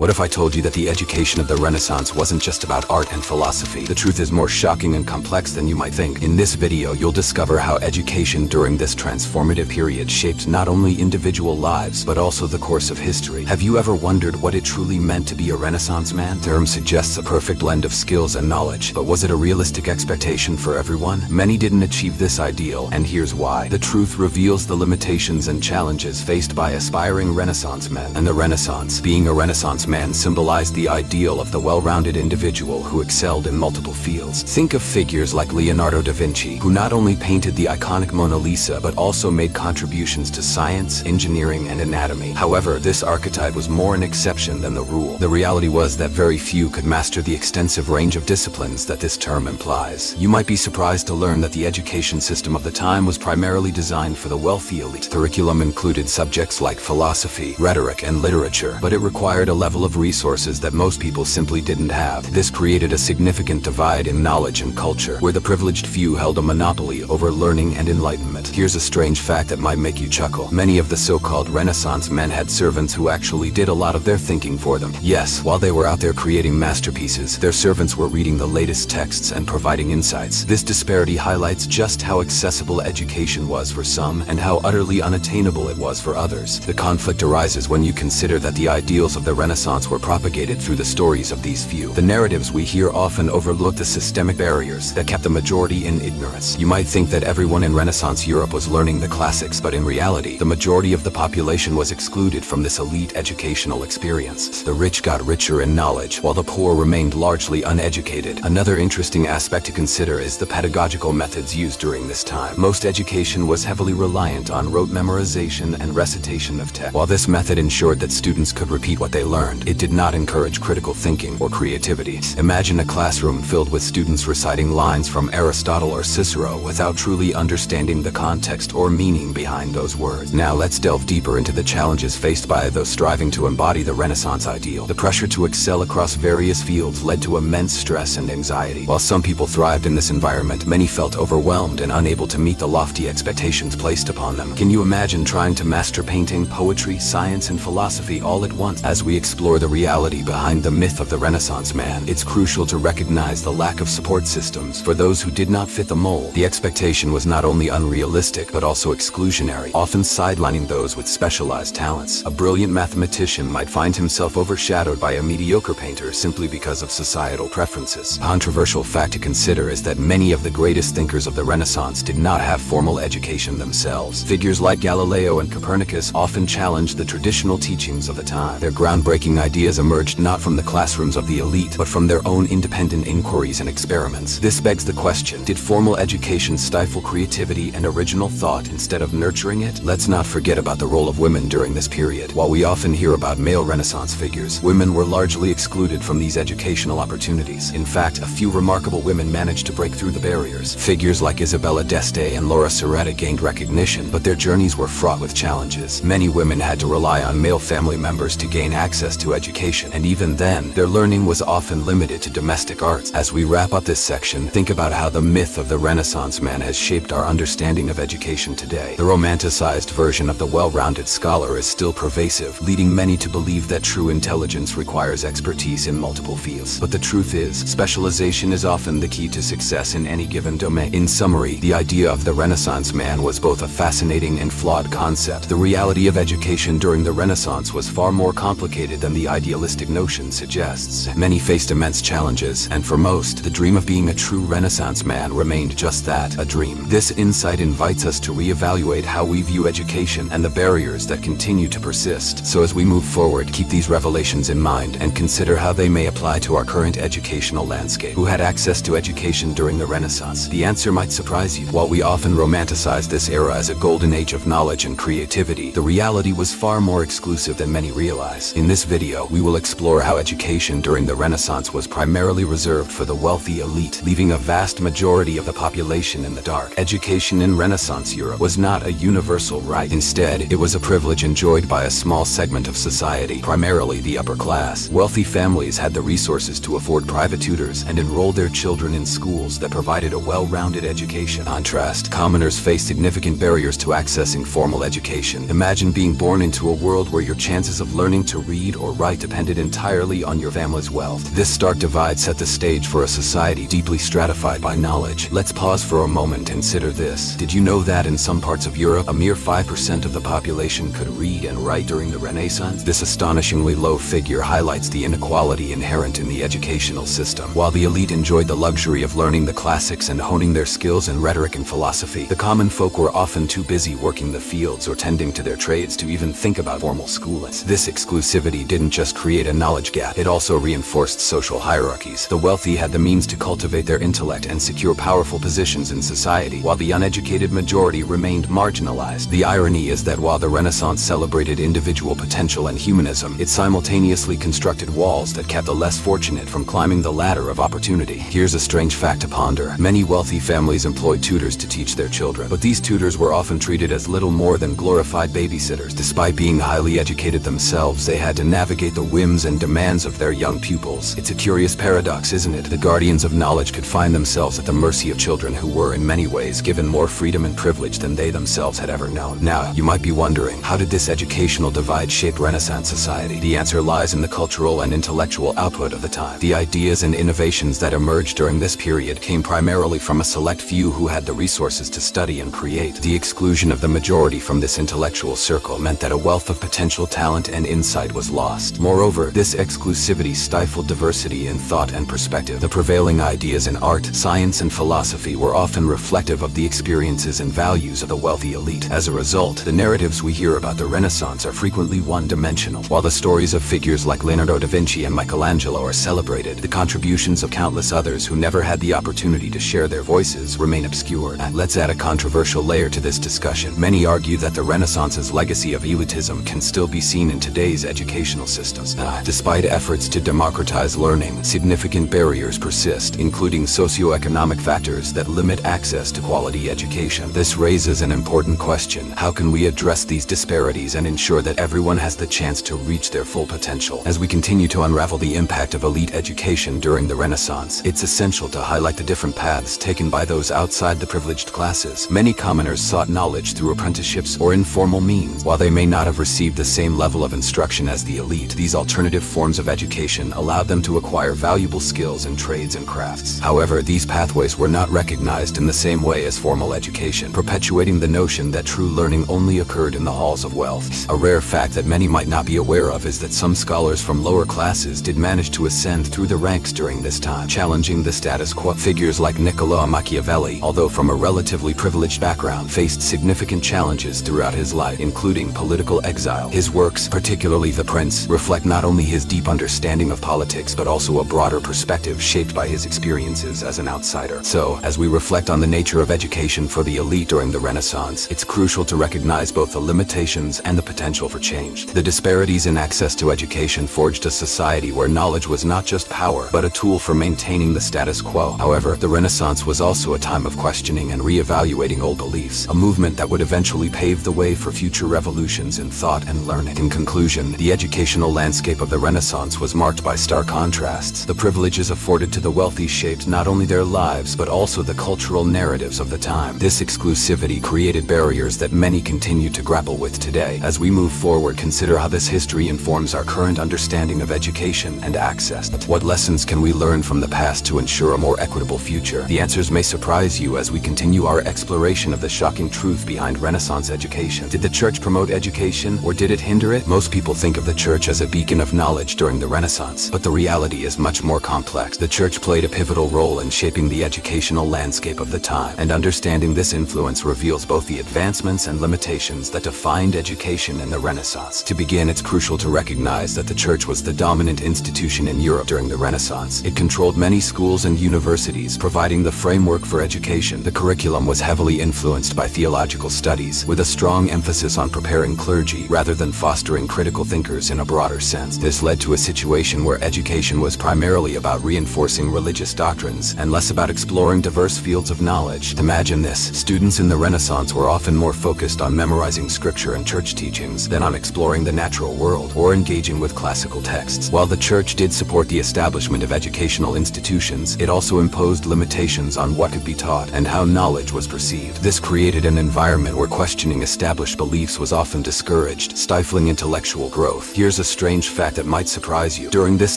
What if I told you that the education of the Renaissance wasn't just about art and philosophy? The truth is more shocking and complex than you might think. In this video, you'll discover how education during this transformative period shaped not only individual lives, but also the course of history. Have you ever wondered what it truly meant to be a Renaissance man? The term suggests a perfect blend of skills and knowledge, but was it a realistic expectation for everyone? Many didn't achieve this ideal, and here's why. The truth reveals the limitations and challenges faced by aspiring Renaissance men. And the Renaissance, being a Renaissance man, symbolized the ideal of the well-rounded individual who excelled in multiple fields. Think of figures like Leonardo da Vinci, who not only painted the iconic Mona Lisa, but also made contributions to science, engineering, and anatomy. However, this archetype was more an exception than the rule. The reality was that very few could master the extensive range of disciplines that this term implies. You might be surprised to learn that the education system of the time was primarily designed for the wealthy elite. The curriculum included subjects like philosophy, rhetoric, and literature, but it required a level of resources that most people simply didn't have. This created a significant divide in knowledge and culture, where the privileged few held a monopoly over learning and enlightenment. Here's a strange fact that might make you chuckle. Many of the so-called Renaissance men had servants who actually did a lot of their thinking for them. Yes, while they were out there creating masterpieces, their servants were reading the latest texts and providing insights. This disparity highlights just how accessible education was for some and how utterly unattainable it was for others. The conflict arises when you consider that the ideals of the Renaissance were propagated through the stories of these few. The narratives we hear often overlook the systemic barriers that kept the majority in ignorance. You might think that everyone in Renaissance Europe was learning the classics, but in reality, the majority of the population was excluded from this elite educational experience. The rich got richer in knowledge, while the poor remained largely uneducated. Another interesting aspect to consider is the pedagogical methods used during this time. Most education was heavily reliant on rote memorization and recitation of text. While this method ensured that students could repeat what they learned, it did not encourage critical thinking or creativity. Imagine a classroom filled with students reciting lines from Aristotle or Cicero without truly understanding the context or meaning behind those words. Now let's delve deeper into the challenges faced by those striving to embody the Renaissance ideal. The pressure to excel across various fields led to immense stress and anxiety. While some people thrived in this environment, many felt overwhelmed and unable to meet the lofty expectations placed upon them. Can you imagine trying to master painting, poetry, science, and philosophy all at once? As we explore the reality behind the myth of the Renaissance man, it's crucial to recognize the lack of support systems for those who did not fit the mold. The expectation was not only unrealistic, but also exclusionary, often sidelining those with specialized talents. A brilliant mathematician might find himself overshadowed by a mediocre painter simply because of societal preferences. A controversial fact to consider is that many of the greatest thinkers of the Renaissance did not have formal education themselves. Figures like Galileo and Copernicus often challenged the traditional teachings of the time. Their groundbreaking ideas emerged not from the classrooms of the elite, but from their own independent inquiries and experiments. This begs the question, did formal education stifle creativity and original thought instead of nurturing it? Let's not forget about the role of women during this period. While we often hear about male Renaissance figures, women were largely excluded from these educational opportunities. In fact, a few remarkable women managed to break through the barriers. Figures like Isabella d'Este and Laura Serreta gained recognition, but their journeys were fraught with challenges. Many women had to rely on male family members to gain access to education, and even then, their learning was often limited to domestic arts. As we wrap up this section, think about how the myth of the Renaissance man has shaped our understanding of education today. The romanticized version of the well-rounded scholar is still pervasive, leading many to believe that true intelligence requires expertise in multiple fields. But the truth is, specialization is often the key to success in any given domain. In summary, the idea of the Renaissance man was both a fascinating and flawed concept. The reality of education during the Renaissance was far more complicated than the idealistic notion suggests. Many faced immense challenges, and for most, the dream of being a true Renaissance man remained just that, a dream. This insight invites us to reevaluate how we view education and the barriers that continue to persist. So as we move forward, keep these revelations in mind and consider how they may apply to our current educational landscape. Who had access to education during the Renaissance? The answer might surprise you. While we often romanticize this era as a golden age of knowledge and creativity, the reality was far more exclusive than many realize. In this video, we will explore how education during the Renaissance was primarily reserved for the wealthy elite, leaving a vast majority of the population in the dark. Education in Renaissance Europe was not a universal right. Instead, it was a privilege enjoyed by a small segment of society, primarily the upper class. Wealthy families had the resources to afford private tutors and enroll their children in schools that provided a well-rounded education. In contrast, commoners faced significant barriers to accessing formal education. Imagine being born into a world where your chances of learning to read or or right depended entirely on your family's wealth. This stark divide set the stage for a society deeply stratified by knowledge. Let's pause for a moment and consider this. Did you know that in some parts of Europe, a mere 5% of the population could read and write during the Renaissance? This astonishingly low figure highlights the inequality inherent in the educational system. While the elite enjoyed the luxury of learning the classics and honing their skills in rhetoric and philosophy, the common folk were often too busy working the fields or tending to their trades to even think about formal schooling. This exclusivity didn't just create a knowledge gap, it also reinforced social hierarchies. The wealthy had the means to cultivate their intellect and secure powerful positions in society, while the uneducated majority remained marginalized. The irony is that while the Renaissance celebrated individual potential and humanism, it simultaneously constructed walls that kept the less fortunate from climbing the ladder of opportunity. Here's a strange fact to ponder. Many wealthy families employed tutors to teach their children, but these tutors were often treated as little more than glorified babysitters. Despite being highly educated themselves, they had to navigate the whims and demands of their young pupils. It's a curious paradox, isn't it? The guardians of knowledge could find themselves at the mercy of children who were, in many ways, given more freedom and privilege than they themselves had ever known. Now, you might be wondering, how did this educational divide shape Renaissance society? The answer lies in the cultural and intellectual output of the time. The ideas and innovations that emerged during this period came primarily from a select few who had the resources to study and create. The exclusion of the majority from this intellectual circle meant that a wealth of potential talent and insight was lost. Moreover, this exclusivity stifled diversity in thought and perspective. The prevailing ideas in art, science, and philosophy were often reflective of the experiences and values of the wealthy elite. As a result, the narratives we hear about the Renaissance are frequently one-dimensional. While the stories of figures like Leonardo da Vinci and Michelangelo are celebrated, the contributions of countless others who never had the opportunity to share their voices remain obscure. Let's add a controversial layer to this discussion. Many argue that the Renaissance's legacy of elitism can still be seen in today's educational systems. Despite efforts to democratize learning, significant barriers persist, including socioeconomic factors that limit access to quality education. This raises an important question. How can we address these disparities and ensure that everyone has the chance to reach their full potential? As we continue to unravel the impact of elite education during the Renaissance, it's essential to highlight the different paths taken by those outside the privileged classes. Many commoners sought knowledge through apprenticeships or informal means. While they may not have received the same level of instruction as the elite, these alternative forms of education allowed them to acquire valuable skills in trades and crafts. However, these pathways were not recognized in the same way as formal education, perpetuating the notion that true learning only occurred in the halls of wealth. A rare fact that many might not be aware of is that some scholars from lower classes did manage to ascend through the ranks during this time, challenging the status quo. Figures like Niccolò Machiavelli, although from a relatively privileged background, faced significant challenges throughout his life, including political exile. His works, particularly The Prince, reflect not only his deep understanding of politics but also a broader perspective shaped by his experiences as an outsider. So, as we reflect on the nature of education for the elite during the Renaissance, it's crucial to recognize both the limitations and the potential for change. The disparities in access to education forged a society where knowledge was not just power, but a tool for maintaining the status quo. However, the Renaissance was also a time of questioning and re-evaluating old beliefs, a movement that would eventually pave the way for future revolutions in thought and learning. In conclusion, the educational landscape of the Renaissance was marked by stark contrasts. The privileges afforded to the wealthy shaped not only their lives but also the cultural narratives of the time. This exclusivity created barriers that many continue to grapple with today. As we move forward, consider how this history informs our current understanding of education and access. What lessons can we learn from the past to ensure a more equitable future? The answers may surprise you as we continue our exploration of the shocking truth behind Renaissance education. Did the church promote education, or did it hinder it? Most people think of the church as a beacon of knowledge during the Renaissance, but the reality is much more complex. The church played a pivotal role in shaping the educational landscape of the time, and understanding this influence reveals both the advancements and limitations that defined education in the Renaissance. To begin, it's crucial to recognize that the church was the dominant institution in Europe during the Renaissance. It controlled many schools and universities, providing the framework for education. The curriculum was heavily influenced by theological studies, with a strong emphasis on preparing clergy rather than fostering critical thinkers in a broader sense. This led to a situation where education was primarily about reinforcing religious doctrines and less about exploring diverse fields of knowledge. Imagine this: students in the Renaissance were often more focused on memorizing scripture and church teachings than on exploring the natural world or engaging with classical texts. While the church did support the establishment of educational institutions, it also imposed limitations on what could be taught and how knowledge was perceived. This created an environment where questioning established beliefs was often discouraged, stifling intellectual growth. Here's a strange fact that might surprise you. During this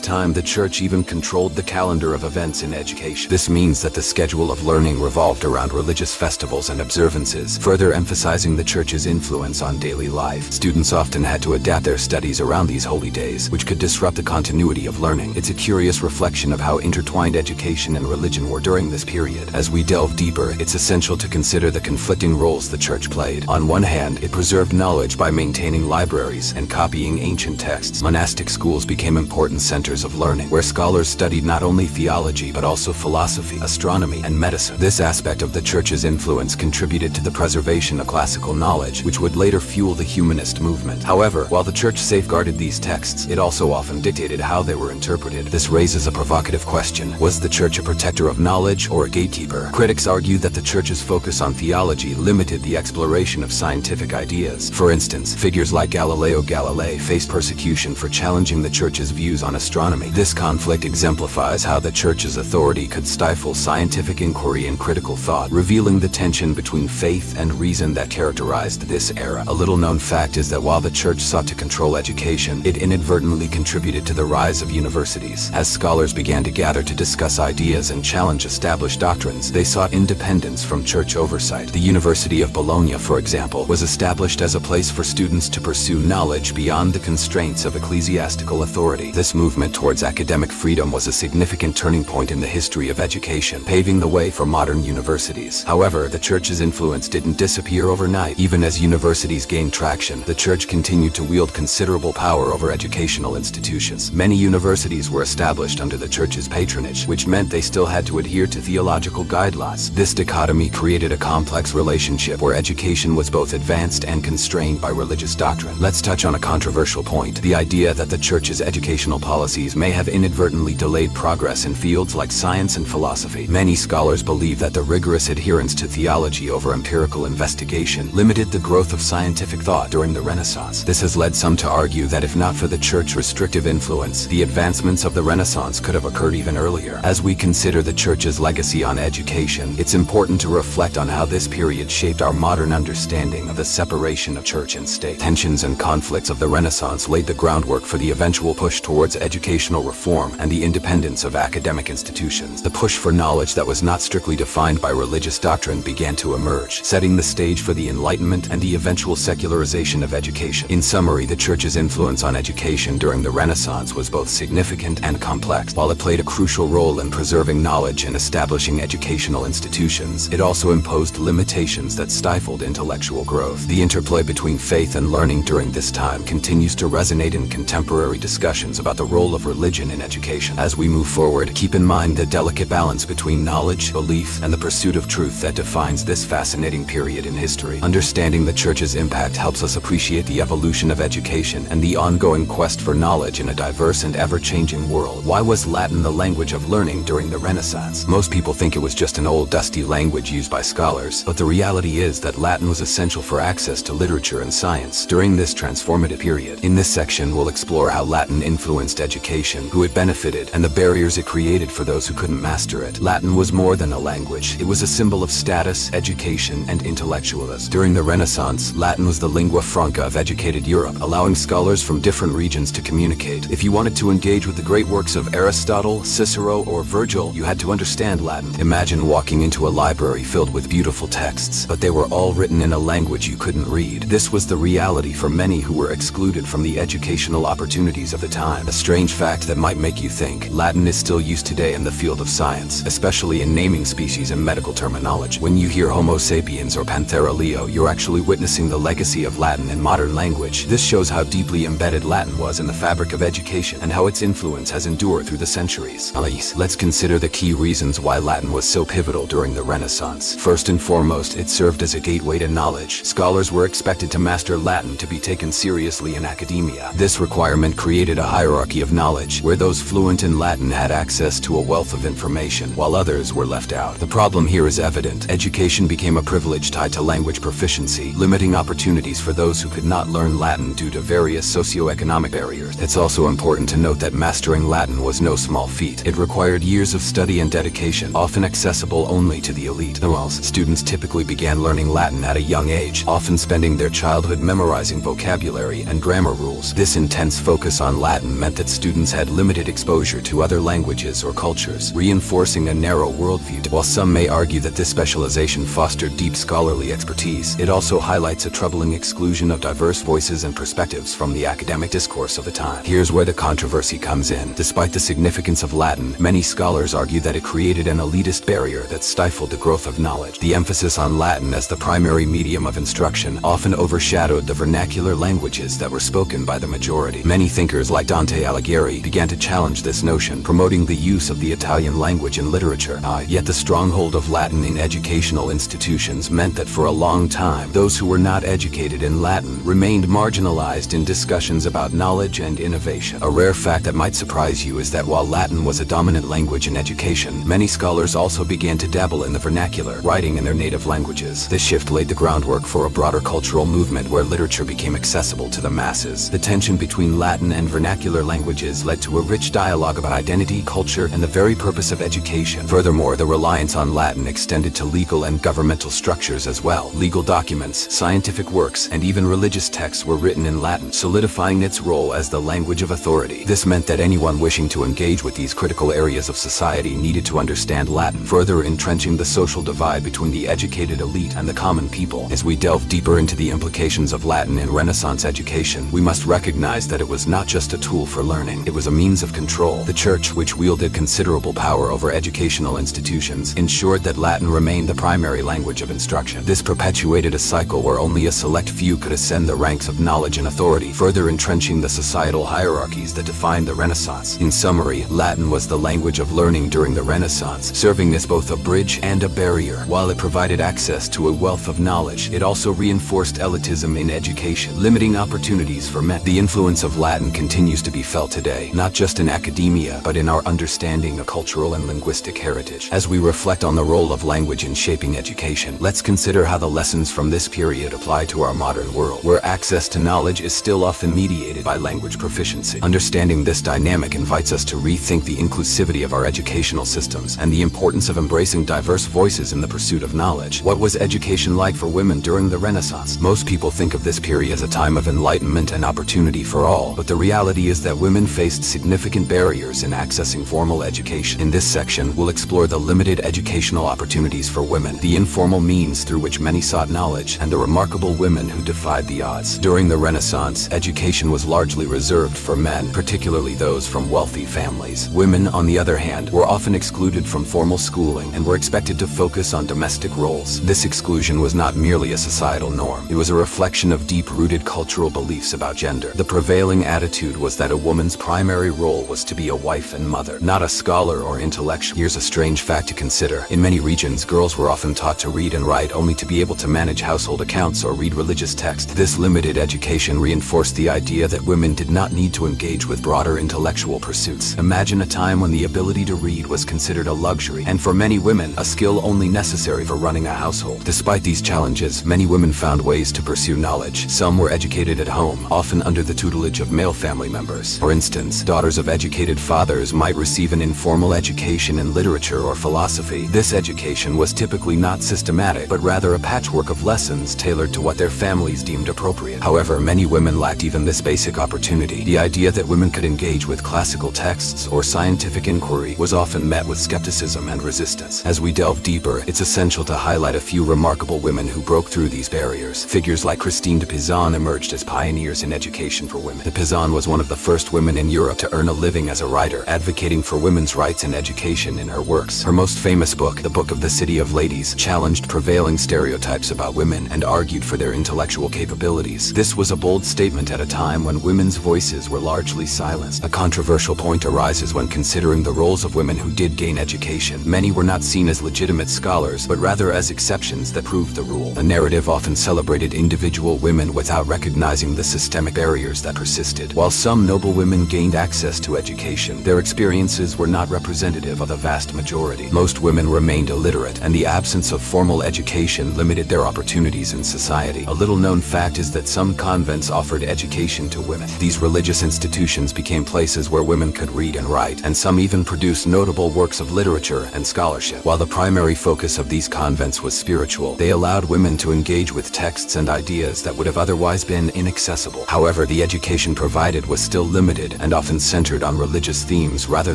time, the church even controlled the calendar of events in education. This means that the schedule of learning revolved around religious festivals and observances, further emphasizing the church's influence on daily life. Students often had to adapt their studies around these holy days, which could disrupt the continuity of learning. It's a curious reflection of how intertwined education and religion were during this period. As we delve deeper, it's essential to consider the conflicting roles the church played. On one hand, it preserved knowledge by maintaining libraries and copying ancient texts. Monastic schools became important centers of learning, where scholars studied not only theology but also philosophy, astronomy, and medicine. This aspect of the church's influence contributed to the preservation of classical knowledge, which would later fuel the humanist movement. However, while the church safeguarded these texts, it also often dictated how they were interpreted. This raises a provocative question. Was the church a protector of knowledge or a gatekeeper? Critics argue that the church's focus on theology limited the exploration of scientific ideas. For instance, figures like Galileo Galilei faced persecution for challenging the church's views on astronomy. This conflict exemplifies how the church's authority could stifle scientific inquiry and critical thought, revealing the tension between faith and reason that characterized this era. A little-known fact is that while the church sought to control education, it inadvertently contributed to the rise of universities. As scholars began to gather to discuss ideas and challenge established doctrines, they sought independence from church oversight. The University of Bologna, for example, was established as a place for students to pursue knowledge beyond the constraints of ecclesiastical authority. This movement towards academic freedom was a significant turning point in the history of education, paving the way for modern universities. However, the church's influence didn't disappear overnight. Even as universities gained traction, the church continued to wield considerable power over educational institutions. Many universities were established under the church's patronage, which meant they still had to adhere to theological guidelines. This dichotomy created a complex relationship where education was both advanced and constrained by religious doctrine. Let's touch on a controversial point: the idea that the church's educational policies may have inadvertently delayed progress in fields like science and philosophy. Many scholars believe that the rigorous adherence to theology over empirical investigation limited the growth of scientific thought during the Renaissance. This has led some to argue that if not for the church's restrictive influence, the advancements of the Renaissance could have occurred even earlier. As we consider the church's legacy on education, it's important to reflect on how this period shaped our modern understanding of the separation of church and state. Tensions and conflicts of the Renaissance laid the groundwork for the eventual push towards educational reform and the independence of academic institutions. The push for knowledge that was not strictly defined by religious doctrine began to emerge, setting the stage for the Enlightenment and the eventual secularization of education. In summary, the church's influence on education during the Renaissance was both significant and complex. While it played a crucial role in preserving knowledge and establishing educational institutions, it also imposed limitations that stifled intellectual growth. The interplay between faith and learning during this time continues to resonate in contemporary discussions about the role of religion in education. As we move forward, keep in mind the delicate balance between knowledge, belief, and the pursuit of truth that defines this fascinating period in history. Understanding the church's impact helps us appreciate the evolution of education and the ongoing quest for knowledge in a diverse and ever-changing world. Why was Latin the language of learning during the Renaissance? Most people think it was just an old, dusty language used by scholars, but the reality is that Latin was essential for access to literature and science during this transformative period. In this section, we'll explore how Latin influenced education, who it benefited, and the barriers it created for those who couldn't master it. Latin was more than a language. It was a symbol of status, education, and intellectualism. During the Renaissance, Latin was the lingua franca of educated Europe, allowing scholars from different regions to communicate. If you wanted to engage with the great works of Aristotle, Cicero, or Virgil, you had to understand Latin. Imagine walking into a library filled with beautiful texts, but they were all written in a language you couldn't read. This was the reality for many who were excluded from the educational opportunities of the time. A strange fact that might make you think: Latin is still used today in the field of science, especially in naming species and medical terminology. When you hear Homo sapiens or Panthera leo, you're actually witnessing the legacy of Latin in modern language. This shows how deeply embedded Latin was in the fabric of education and how its influence has endured through the centuries. Let's consider the key reasons why Latin was so pivotal during the Renaissance. First and foremost, it served as a gateway to knowledge. Scholars were expected to master Latin to be taken seriously in academia. This requirement created a hierarchy of knowledge, where those fluent in Latin had access to a wealth of information, while others were left out. The problem here is evident. Education became a privilege tied to language proficiency, limiting opportunities for those who could not learn Latin due to various socioeconomic barriers. It's also important to note that mastering Latin was no small feat. It required years of study and dedication, often accessible only to the elite. Students typically began learning Latin at a young age, often spending their childhood memorizing vocabulary and grammar rules. This intense focus on Latin meant that students had limited exposure to other languages or cultures, reinforcing a narrow worldview. While some may argue that this specialization fostered deep scholarly expertise, it also highlights a troubling exclusion of diverse voices and perspectives from the academic discourse of the time. Here's where the controversy comes in. Despite the significance of Latin, many scholars argue that it created an elitist barrier that stifled the growth of knowledge. The emphasis on Latin as the primary medium of instruction often overshadowed the vernacular languages that were spoken by the majority. Many thinkers like Dante Alighieri began to challenge this notion, promoting the use of the Italian language in literature. Yet the stronghold of Latin in educational institutions meant that for a long time, those who were not educated in Latin remained marginalized in discussions about knowledge and innovation. A rare fact that might surprise you is that while Latin was a dominant language in education, many scholars also began to dabble in the vernacular, writing in their native languages. This shift laid the groundwork for a broader cultural movement where literature became accessible to the masses. The tension between Latin and vernacular languages led to a rich dialogue about identity, culture, and the very purpose of education. Furthermore, the reliance on Latin extended to legal and governmental structures as well. Legal documents, scientific works, and even religious texts were written in Latin, solidifying its role as the language of authority. This meant that anyone wishing to engage with these critical areas of society needed to understand Latin, further entrenching the social divide between the educated elite and the common people. As we delve deeper into the implications of Latin in Renaissance education, we must recognize that it was not just a tool for learning, it was a means of control. The Church, which wielded considerable power over educational institutions, ensured that Latin remained the primary language of instruction. This perpetuated a cycle where only a select few could ascend the ranks of knowledge and authority, further entrenching the societal hierarchies that defined the Renaissance. In summary, Latin was the language of learning during the Renaissance, serving as both a bridge and a barrier. While it provided access to a wealth of knowledge, it also reinforced elitism in education, limiting opportunities for men. The influence of Latin continues to be felt today, not just in academia, but in our understanding of cultural and linguistic heritage. As we reflect on the role of language in shaping education, let's consider how the lessons from this period apply to our modern world, where access to knowledge is still often mediated by language proficiency. Understanding this dynamic invites us to rethink the inclusivity of our educational systems and the importance of embracing diverse voices in the pursuit of knowledge. What was education like for women during the Renaissance? Most people think of this period as a time of enlightenment and opportunity for all, but the reality is that women faced significant barriers in accessing formal education. In this section, we'll explore the limited educational opportunities for women, the informal means through which many sought knowledge, and the remarkable women who defied the odds. During the Renaissance, education was largely reserved for men, particularly those from wealthy families. Women, on the other hand, were often excluded from formal schooling and were expected to focus on domestic roles. This exclusion was not merely a societal norm. It was a reflection of deep-rooted cultural beliefs about gender. The prevailing attitude was that a woman's primary role was to be a wife and mother, not a scholar or intellectual. Here's a strange fact to consider. In many regions, girls were often taught to read and write only to be able to manage household accounts or read religious texts. This limited education reinforced the idea that women did not need to engage with broader intellectual pursuits. Imagine a time when the ability to read was considered a luxury, and for many women, a skill only necessary for running a household. Despite these challenges, many women found ways to pursue knowledge. Some were educated at home, often under the tutelage of male family members. For instance, daughters of educated fathers might receive an informal education in literature or philosophy. This education was typically not systematic, but rather a patchwork of lessons tailored to what their families deemed appropriate. However, many women lacked even this basic opportunity. The idea that women could engage with classical texts or scientific inquiry was often met with skepticism and resistance. As we delve deeper, it's essential to highlight a few remarkable women who broke through these barriers. Figures like Christine de Pizan emerged as pioneers in education for women. De Pizan was one of the first women in Europe to earn a living as a writer, advocating for women's rights and education in her works. Her most famous book, The Book of the City of Ladies, challenged prevailing stereotypes about women and argued for their intellectual capabilities. This was a bold statement at a time when women's voices were largely silenced. A controversial point arises when considering the roles of women who did gain education. Many were not seen as legitimate scholars, but rather as exceptions that proved the rule. The narrative often celebrated individual women without recognizing the systemic barriers that persisted. While some noble women gained access to education, their experiences were not representative of the vast majority. Most women remained illiterate, and the absence of formal education limited their opportunities in society. A little-known fact is that some convents offered education to women. These religious institutions became places where women could read and write, and some even produced notable works of literature and scholarship. While the primary focus of these convents was spiritual, they allowed women to engage with texts and ideas that would have otherwise been inaccessible. However, However, the education provided was still limited and often centered on religious themes rather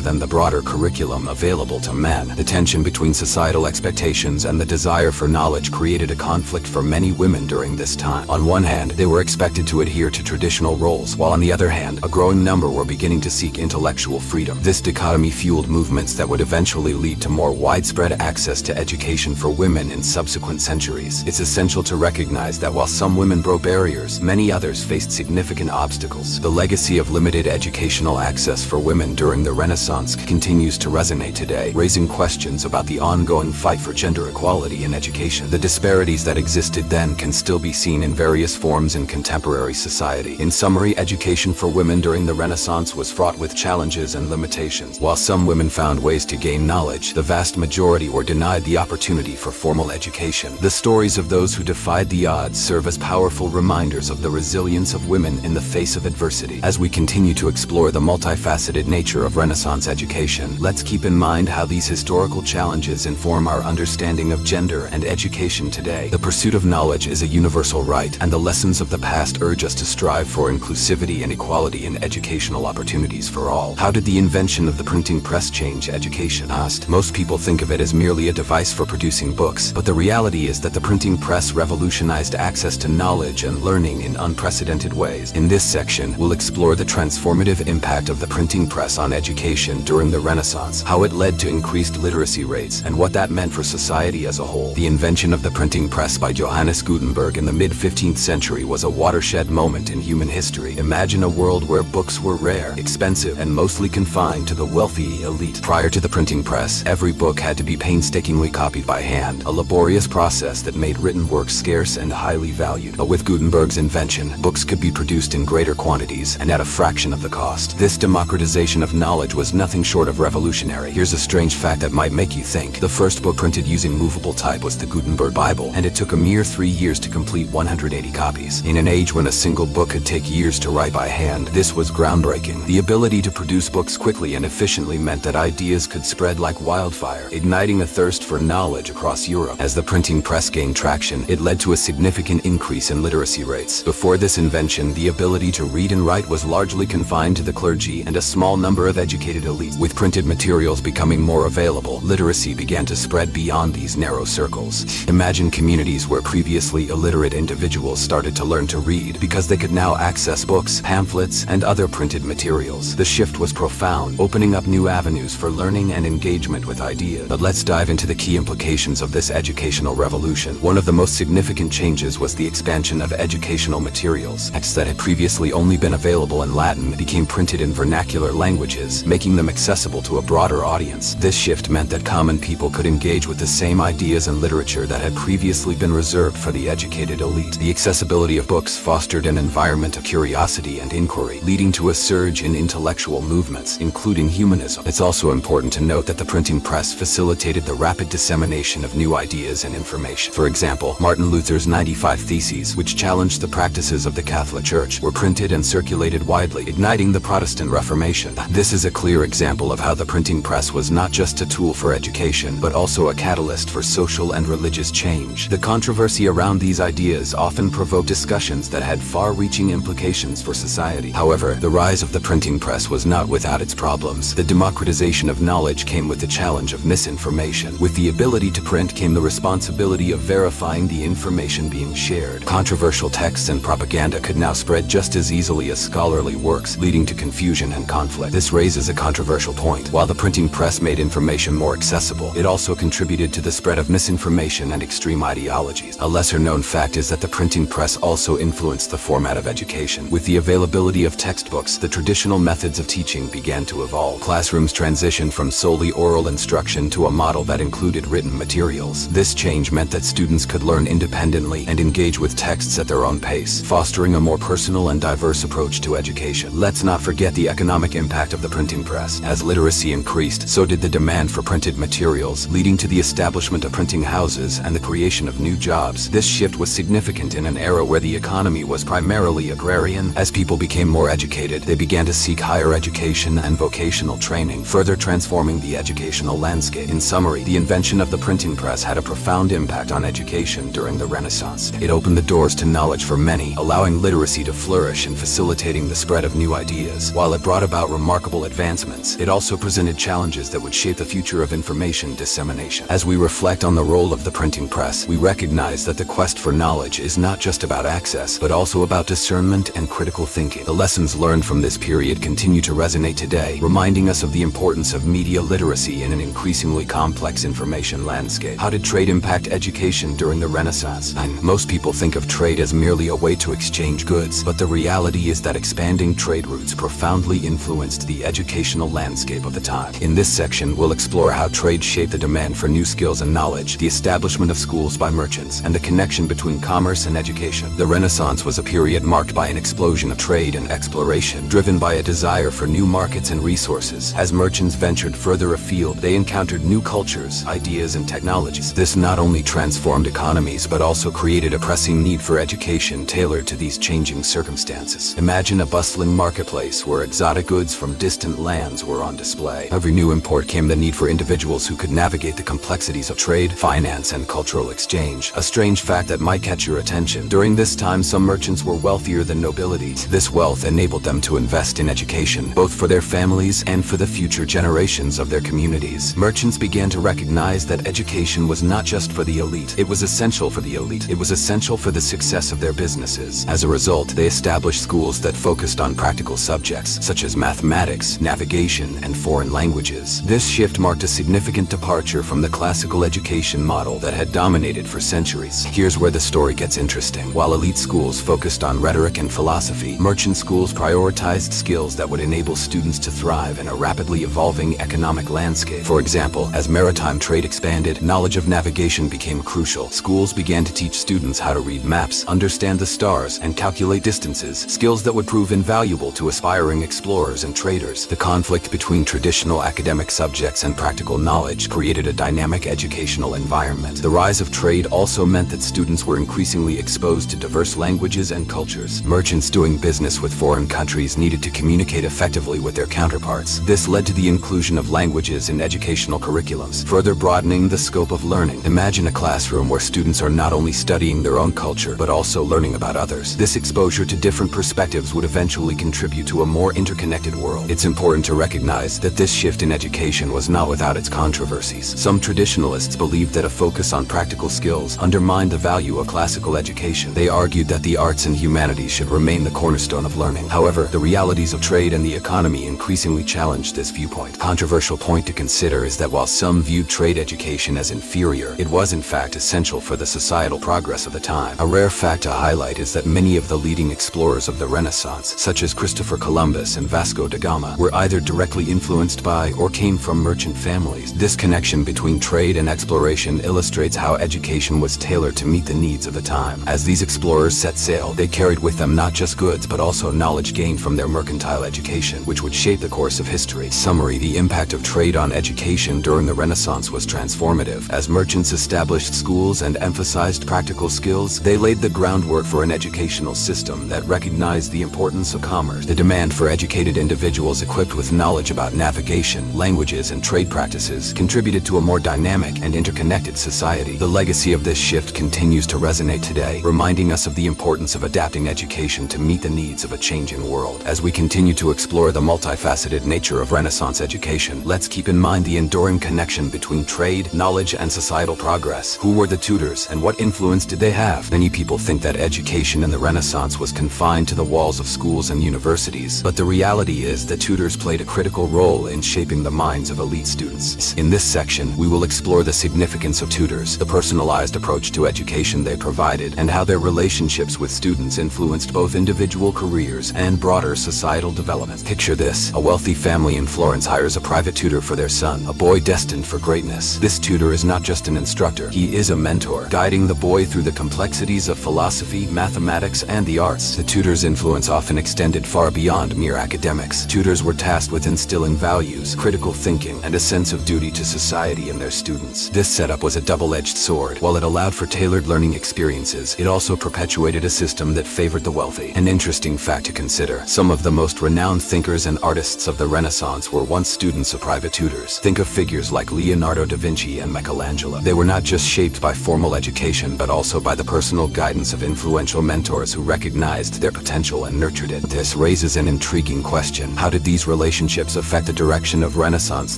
than the broader curriculum available to men. The tension between societal expectations and the desire for knowledge created a conflict for many women during this time. On one hand, they were expected to adhere to traditional roles, while on the other hand, a growing number were beginning to seek intellectual freedom. This dichotomy fueled movements that would eventually lead to more widespread access to education for women in subsequent centuries. It's essential to recognize that while some women broke barriers, many others faced significant obstacles. The legacy of limited educational access for women during the Renaissance continues to resonate today, raising questions about the ongoing fight for gender equality in education. The disparities that existed then can still be seen in various forms in contemporary society. In summary, education for women during the Renaissance was fraught with challenges and limitations. While some women found ways to gain knowledge, the vast majority were denied the opportunity for formal education. The stories of those who defied the odds serve as powerful reminders of the resilience of women in the face of adversity. As we continue to explore the multifaceted nature of Renaissance education, let's keep in mind how these historical challenges inform our understanding of gender and education today. The pursuit of knowledge is a universal right, and the lessons of the past urge us to strive for inclusivity and equality in educational opportunities for all. How did the invention of the printing press change education? Most people think of it as merely a device for producing books, but the reality is that the printing press revolutionized access to knowledge and learning in unprecedented ways. In this section, we'll explore the transformative impact of the printing press on education during the Renaissance, how it led to increased literacy rates, and what that meant for society as a whole. The invention of the printing press by Johannes Gutenberg in the mid-15th century was a watershed moment in human history. Imagine a world where books were rare, expensive, and mostly confined to the wealthy elite. Prior to the printing press, every book had to be painstakingly copied by hand, a laborious process that made written work scarce and highly valued. But with Gutenberg's invention, books could be produced in greater quantities and at a fraction of the cost. This democratization of knowledge was nothing short of revolutionary. Here's a strange fact that might make you think. The first book printed using movable type was the Gutenberg Bible, and it took a mere 3 years to complete 180 copies. In an age when a single book could take years to write by hand, this was groundbreaking. The ability to produce books quickly and efficiently meant that ideas could spread like wildfire, igniting a thirst for knowledge across Europe. As the printing press gained traction, it led to a significant increase in literacy rates. Before this invention, the ability to read and write was largely confined to the clergy and a small number of educated elites. With printed materials becoming more available, literacy began to spread beyond these narrow circles. Imagine communities where previously illiterate individuals started to learn to read because they could now access books, pamphlets, and other printed materials. The shift was profound, opening up new avenues for learning and engagement with ideas. But let's dive into the key implications of this educational revolution. One of the most significant changes was the expansion of educational materials. Texts that had previously only been available in Latin became printed in vernacular languages, making them accessible to a broader audience. This shift meant that common people could engage with the same ideas and literature that had previously been reserved for the educated elite. The accessibility of books fostered an environment of curiosity and inquiry, leading to a surge in intellectual movements, including humanism. It's also important to note that the printing press facilitated the rapid dissemination of new ideas and information. For example, Martin Luther's 95 Theses, which challenged the practices of the Catholic Church, were printed and circulated widely, igniting the Protestant Reformation. This is a clear example of how the printing press was not just a tool for education, but also a catalyst for social and religious change. The controversy around these ideas often provoked discussions that had far-reaching implications for society. However, the rise of the printing press was not without its problems. The democratization of knowledge came with the challenge of misinformation. With the ability to print came the responsibility of verifying the information being shared. Controversial texts and propaganda could now spread just as easily as scholarly works, leading to confusion and conflict. This raises a controversial point. While the printing press made information more accessible, it also contributed to the spread of misinformation and extreme ideologies. A lesser-known fact is that the printing press also influenced the format of education. With the availability of textbooks, the traditional methods of teaching began to evolve. Classrooms transitioned from solely oral instruction to a model that included written materials. This change meant that students could learn independently and engage with texts at their own pace, fostering a more personal and diverse approach to education. Let's not forget the economic impact of the printing press. As literacy increased, so did the demand for printed materials, leading to the establishment of printing houses and the creation of new jobs. This shift was significant in an era where the economy was primarily agrarian. As people became more educated, they began to seek higher education and vocational training, further transforming the educational landscape. In summary, the invention of the printing press had a profound impact on education during the Renaissance. It opened the doors to knowledge for many, allowing literacy to to flourish in facilitating the spread of new ideas. While it brought about remarkable advancements, it also presented challenges that would shape the future of information dissemination. As we reflect on the role of the printing press, we recognize that the quest for knowledge is not just about access, but also about discernment and critical thinking. The lessons learned from this period continue to resonate today, reminding us of the importance of media literacy in an increasingly complex information landscape. How did trade impact education during the Renaissance? Most people think of trade as merely a way to exchange goods, but the reality is that expanding trade routes profoundly influenced the educational landscape of the time. In this section, we'll explore how trade shaped the demand for new skills and knowledge, the establishment of schools by merchants, and the connection between commerce and education. The Renaissance was a period marked by an explosion of trade and exploration, driven by a desire for new markets and resources. As merchants ventured further afield, they encountered new cultures, ideas, and technologies. This not only transformed economies, but also created a pressing need for education tailored to these changing circumstances. Imagine a bustling marketplace where exotic goods from distant lands were on display. Every new import came the need for individuals who could navigate the complexities of trade, finance, and cultural exchange. A strange fact that might catch your attention: during this time, some merchants were wealthier than nobility. This wealth enabled them to invest in education, both for their families and for the future generations of their communities. Merchants began to recognize that education was not just for the elite. It was essential for the elite. It was essential for the success of their businesses. As a result, they established schools that focused on practical subjects, such as mathematics, navigation, and foreign languages. This shift marked a significant departure from the classical education model that had dominated for centuries. Here's where the story gets interesting. While elite schools focused on rhetoric and philosophy, merchant schools prioritized skills that would enable students to thrive in a rapidly evolving economic landscape. For example, as maritime trade expanded, knowledge of navigation became crucial. Schools began to teach students how to read maps, understand the stars, and calculate distances, skills that would prove invaluable to aspiring explorers and traders. The conflict between traditional academic subjects and practical knowledge created a dynamic educational environment. The rise of trade also meant that students were increasingly exposed to diverse languages and cultures. Merchants doing business with foreign countries needed to communicate effectively with their counterparts. This led to the inclusion of languages in educational curriculums, further broadening the scope of learning. Imagine a classroom where students are not only studying their own culture, but also learning about others. This exposure to different perspectives would eventually contribute to a more interconnected world. It's important to recognize that this shift in education was not without its controversies. Some traditionalists believed that a focus on practical skills undermined the value of classical education. They argued that the arts and humanities should remain the cornerstone of learning. However, the realities of trade and the economy increasingly challenged this viewpoint. Controversial point to consider is that while some viewed trade education as inferior, it was in fact essential for the societal progress of the time. A rare fact to highlight is that many of the leading explorers of the Renaissance, such as Christopher Columbus and Vasco da Gama, were either directly influenced by or came from merchant families. This connection between trade and exploration illustrates how education was tailored to meet the needs of the time. As these explorers set sail, they carried with them not just goods, but also knowledge gained from their mercantile education, which would shape the course of history. Summary: the impact of trade on education during the Renaissance was transformative. As merchants established schools and emphasized practical skills, they laid the groundwork for an educational system that recognized the importance of commerce. The demand for educated individuals equipped with knowledge about navigation, languages, and trade practices contributed to a more dynamic and interconnected society. The legacy of this shift continues to resonate today, reminding us of the importance of adapting education to meet the needs of a changing world. As we continue to explore the multifaceted nature of Renaissance education, let's keep in mind the enduring connection between trade, knowledge, and societal progress. Who were the Tutors, and what influence did they have? Many people think that education in the Renaissance was confined to the walls of schools and universities, but the reality is that tutors played a critical role in shaping the minds of elite students. In this section, we will explore the significance of tutors, the personalized approach to education they provided, and how their relationships with students influenced both individual careers and broader societal development. Picture this: a wealthy family in Florence hires a private tutor for their son, a boy destined for greatness. This tutor is not just an instructor, he is a mentor, guiding the boy through the complexities of philosophy, mathematics, and the arts. The tutor's influence often extended far beyond mere academics. Tutors were tasked with instilling values, critical thinking, and a sense of duty to society in their students. This setup was a double-edged sword. While it allowed for tailored learning experiences, it also perpetuated a system that favored the wealthy. An interesting fact to consider: some of the most renowned thinkers and artists of the Renaissance were once students of private tutors. Think of figures like Leonardo da Vinci and Michelangelo. They were not just shaped by formal education, but also by the personal guidance of influential mentors who recognized recognized their potential and nurtured it. This raises an intriguing question. How did these relationships affect the direction of Renaissance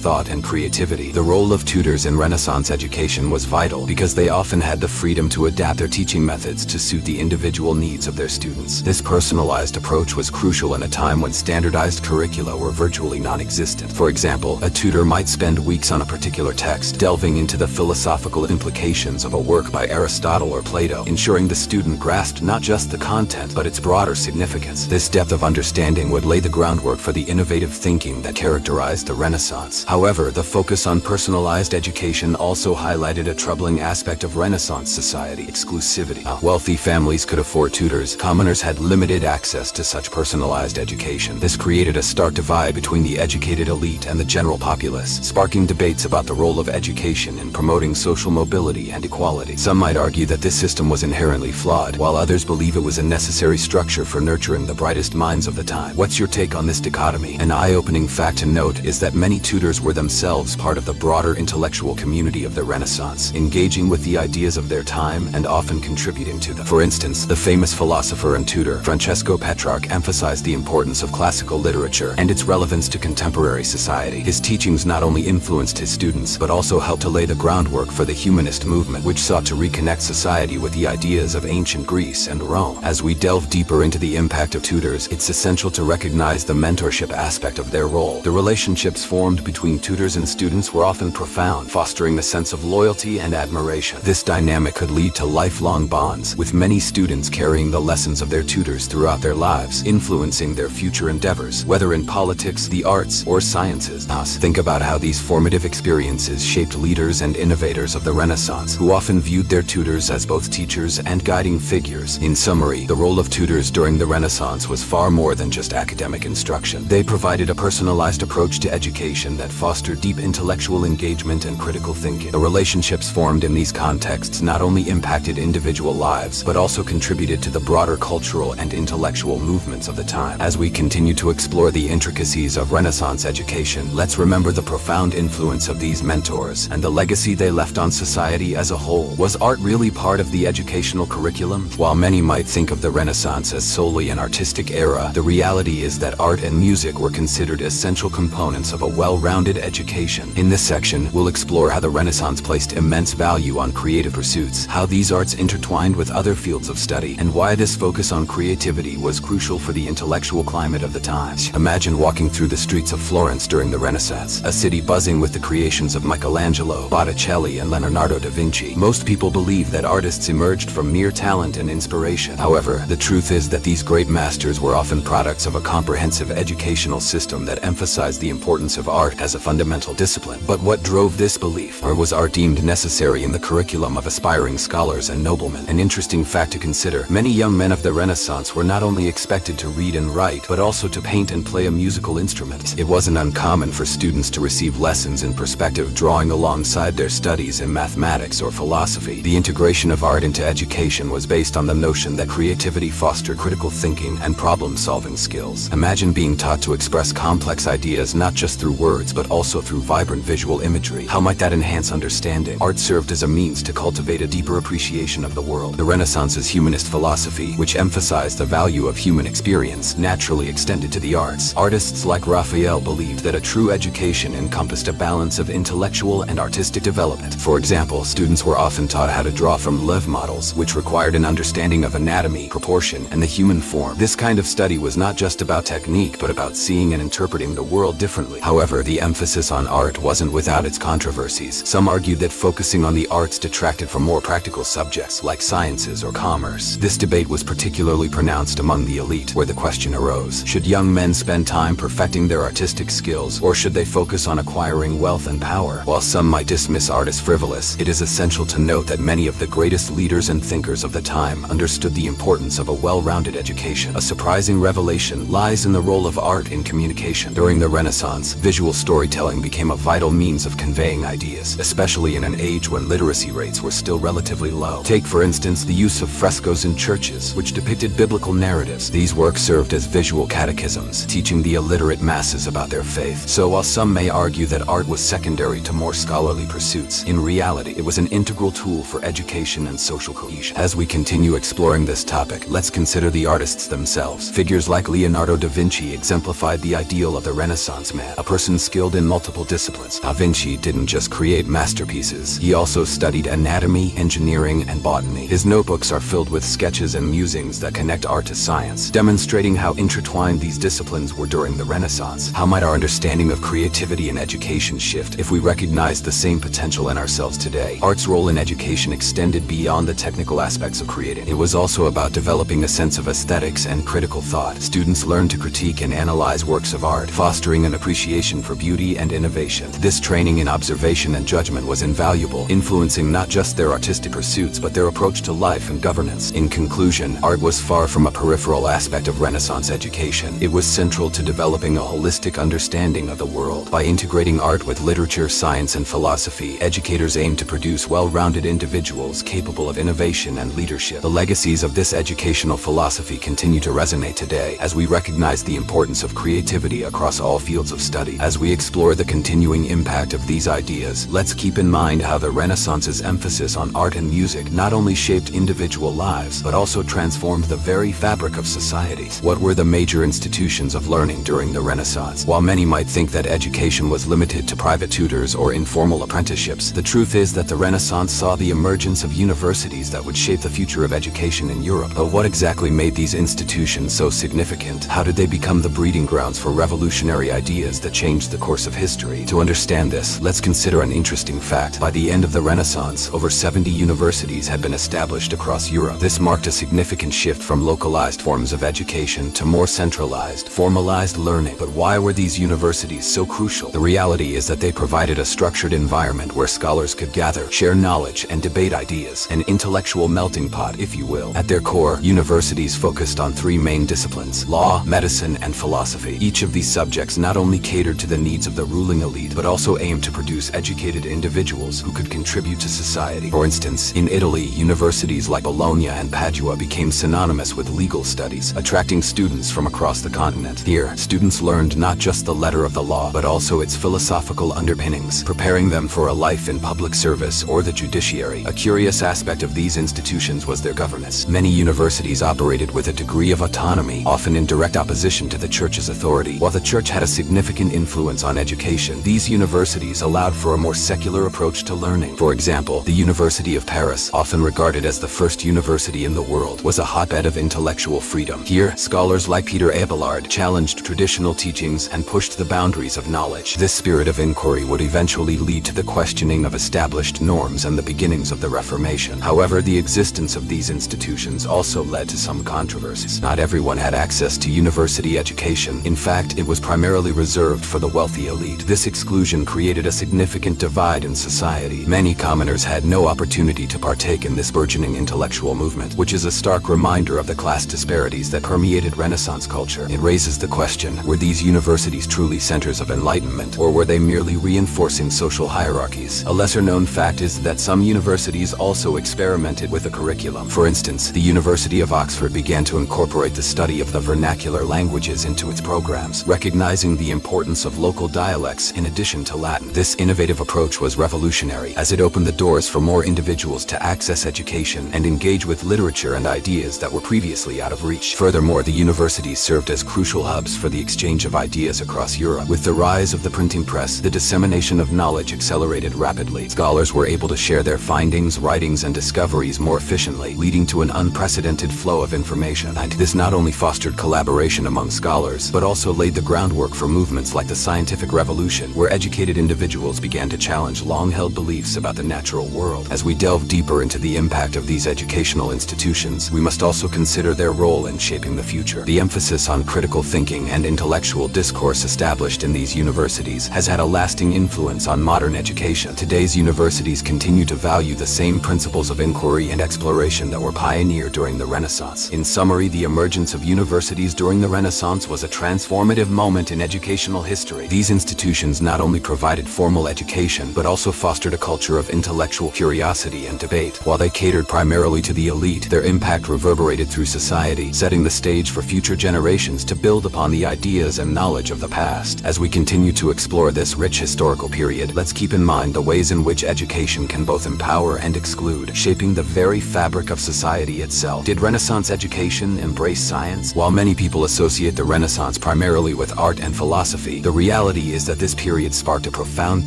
thought and creativity? The role of tutors in Renaissance education was vital because they often had the freedom to adapt their teaching methods to suit the individual needs of their students. This personalized approach was crucial in a time when standardized curricula were virtually non-existent. For example, a tutor might spend weeks on a particular text, delving into the philosophical implications of a work by Aristotle or Plato, ensuring the student grasped not just the content, but its broader significance. This depth of understanding would lay the groundwork for the innovative thinking that characterized the Renaissance. However, the focus on personalized education also highlighted a troubling aspect of Renaissance society: exclusivity. Wealthy families could afford tutors. Commoners had limited access to such personalized education. This created a stark divide between the educated elite and the general populace, sparking debates about the role of education in promoting social mobility and equality. Some might argue that this system was inherently flawed, while others believe it was a necessary structure for nurturing the brightest minds of the time. What's your take on this dichotomy? An eye-opening fact to note is that many tutors were themselves part of the broader intellectual community of the Renaissance, engaging with the ideas of their time and often contributing to them. For instance, the famous philosopher and tutor Francesco Petrarch emphasized the importance of classical literature and its relevance to contemporary society. His teachings not only influenced his students, but also helped to lay the groundwork for the humanist movement, which sought to reconnect society with the ideas of ancient Greece and Rome. As we delve deeper into the impact of tutors, it's essential to recognize the mentorship aspect of their role. The relationships formed between tutors and students were often profound, fostering a sense of loyalty and admiration. This dynamic could lead to lifelong bonds, with many students carrying the lessons of their tutors throughout their lives, influencing their future endeavors, whether in politics, the arts, or sciences. Think about how these formative experiences shaped leaders and innovators of the Renaissance, who often viewed their tutors as both teachers and guiding figures. In summary, the role of tutors during the Renaissance was far more than just academic instruction. They provided a personalized approach to education that fostered deep intellectual engagement and critical thinking. The relationships formed in these contexts not only impacted individual lives, but also contributed to the broader cultural and intellectual movements of the time. As we continue to explore the intricacies of Renaissance education, let's remember the profound influence of these mentors and the legacy they left on society as a whole. Was art really part of the educational curriculum? While many might think of the Renaissance as solely an artistic era, the reality is that art and music were considered essential components of a well-rounded education. In this section, we'll explore how the Renaissance placed immense value on creative pursuits, how these arts intertwined with other fields of study, and why this focus on creativity was crucial for the intellectual climate of the times. Imagine walking through the streets of Florence during the Renaissance, a city buzzing with the creations of Michelangelo, Botticelli, and Leonardo da Vinci. Most people believe that artists emerged from mere talent and inspiration. However, the truth is that these great masters were often products of a comprehensive educational system that emphasized the importance of art as a fundamental discipline. But what drove this belief? Or was art deemed necessary in the curriculum of aspiring scholars and noblemen? An interesting fact to consider: many young men of the Renaissance were not only expected to read and write, but also to paint and play a musical instrument. It wasn't uncommon for students to receive lessons in perspective drawing alongside their studies in mathematics or philosophy. The integration of art into education was based on the notion that creativity fostered critical thinking and problem-solving skills. Imagine being taught to express complex ideas not just through words, but also through vibrant visual imagery. How might that enhance understanding? Art served as a means to cultivate a deeper appreciation of the world. The Renaissance's humanist philosophy, which emphasized the value of human experience, naturally extended to the arts. Artists like Raphael believed that a true education encompassed a balance of intellectual and artistic development. For example, students were often taught how to draw from relief models, which required an understanding of anatomy, proportion, and the human form. This kind of study was not just about technique, but about seeing and interpreting the world differently. However, the emphasis on art wasn't without its controversies. Some argued that focusing on the arts detracted from more practical subjects like sciences or commerce. This debate was particularly pronounced among the elite, where the question arose: should young men spend time perfecting their artistic skills, or should they focus on acquiring wealth and power? While some might dismiss art as frivolous, it is essential to note that many of the greatest leaders and thinkers of the time understood the importance of a well-rounded education. A surprising revelation lies in the role of art in communication. During the Renaissance, visual storytelling became a vital means of conveying ideas, especially in an age when literacy rates were still relatively low. Take, for instance, the use of frescoes in churches, which depicted biblical narratives. These works served as visual catechisms, teaching the illiterate masses about their faith. So while some may argue that art was secondary to more scholarly pursuits, in reality, it was an integral tool for education and social cohesion. As we continue exploring this topic, let's consider the artists themselves. Figures like Leonardo da Vinci exemplified the ideal of the Renaissance man, a person skilled in multiple disciplines. Da Vinci didn't just create masterpieces, he also studied anatomy, engineering, and botany. His notebooks are filled with sketches and musings that connect art to science, demonstrating how intertwined these disciplines were during the Renaissance. How might our understanding of creativity and education shift if we recognize the same potential in ourselves today? Art's role in education extended beyond the technical aspects of creating. It was also about developing a sense of aesthetics and critical thought. Students learned to critique and analyze works of art, fostering an appreciation for beauty and innovation. This training in observation and judgment was invaluable, influencing not just their artistic pursuits but their approach to life and governance. In conclusion, art was far from a peripheral aspect of Renaissance education. It was central to developing a holistic understanding of the world. By integrating art with literature, science, and philosophy, educators aim to produce well-rounded individuals capable of innovation and leadership. The legacies of this educational philosophy continue to resonate today as we recognize the importance of creativity across all fields of study. As we explore the continuing impact of these ideas, let's keep in mind how the Renaissance's emphasis on art and music not only shaped individual lives, but also transformed the very fabric of society. What were the major institutions of learning during the Renaissance? While many might think that education was limited to private tutors or informal apprenticeships, the truth is that the Renaissance saw the emergence of universities that would shape the future of education in Europe. But what exactly made these institutions so significant? How did they become the breeding grounds for revolutionary ideas that changed the course of history? To understand this, let's consider an interesting fact. By the end of the Renaissance, over 70 universities had been established across Europe. This marked a significant shift from localized forms of education to more centralized, formalized learning. But why were these universities so crucial? The reality is that they provided a structured environment where scholars could gather, share knowledge, and debate ideas. An intellectual melting pot, if you will. At their core, universities focused on three main disciplines: law, medicine, and philosophy. Each of these subjects not only catered to the needs of the ruling elite, but also aimed to produce educated individuals who could contribute to society. For instance, in Italy, universities like Bologna and Padua became synonymous with legal studies, attracting students from across the continent. Here, students learned not just the letter of the law, but also its philosophical underpinnings, preparing them for a life in public service or the judiciary. A curious aspect of these institutions was their governance. Many universities operated with a degree of autonomy, often in direct opposition to the church's authority. While the church had a significant influence on education, these universities allowed for a more secular approach to learning. For example, the University of Paris, often regarded as the first university in the world, was a hotbed of intellectual freedom. Here, scholars like Peter Abelard challenged traditional teachings and pushed the boundaries of knowledge. This spirit of inquiry would eventually lead to the questioning of established norms and the beginnings of the Reformation. However, the existence of these institutions also led to some controversies. Not everyone had access to university education. In fact, it was primarily reserved for the wealthy elite. This exclusion created a significant divide in society. Many commoners had no opportunity to partake in this burgeoning intellectual movement, which is a stark reminder of the class disparities that permeated Renaissance culture. It raises the question, were these universities truly centers of enlightenment, or were they merely reinforcing social hierarchies? A lesser-known fact is that some universities also experimented with a curriculum. For instance, the University of Oxford began to incorporate the study of the vernacular languages into its programs, recognizing the importance of local dialects in addition to Latin. This innovative approach was revolutionary, as it opened the doors for more individuals to access education and engage with literature and ideas that were previously out of reach. Furthermore, the universities served as crucial hubs for the exchange of ideas across Europe. With the rise of the printing press, the dissemination of knowledge accelerated rapidly. Scholars were able to share their findings, writings, and discoveries more efficiently, leading to an unprecedented flow of information. And this not only fostered collaboration among scholars, but also laid the groundwork for movements like the scientific revolution, where educated individuals began to challenge long-held beliefs about the natural world. As we delve deeper into the impact of these educational institutions, we must also consider their role in shaping the future. The emphasis on critical thinking and intellectual discourse established in these universities has had a lasting influence on modern education. Today's universities continue to value the same principles of inquiry and exploration that were pioneered during the Renaissance. In summary, the emergence of universities during the Renaissance was a transformative moment in educational history. These institutions not only provided formal education, but also fostered a culture of intellectual curiosity and debate. While they catered primarily to the elite, their impact reverberated through society, setting the stage for future generations to build upon the ideas and knowledge of the past. As we continue to explore this rich historical period, let's keep in mind the ways in which education can both empower and exclude, shaping the very fabric of society itself. Did Renaissance education embrace science? While many people associate the Renaissance primarily with art and philosophy, the reality is that this period sparked a profound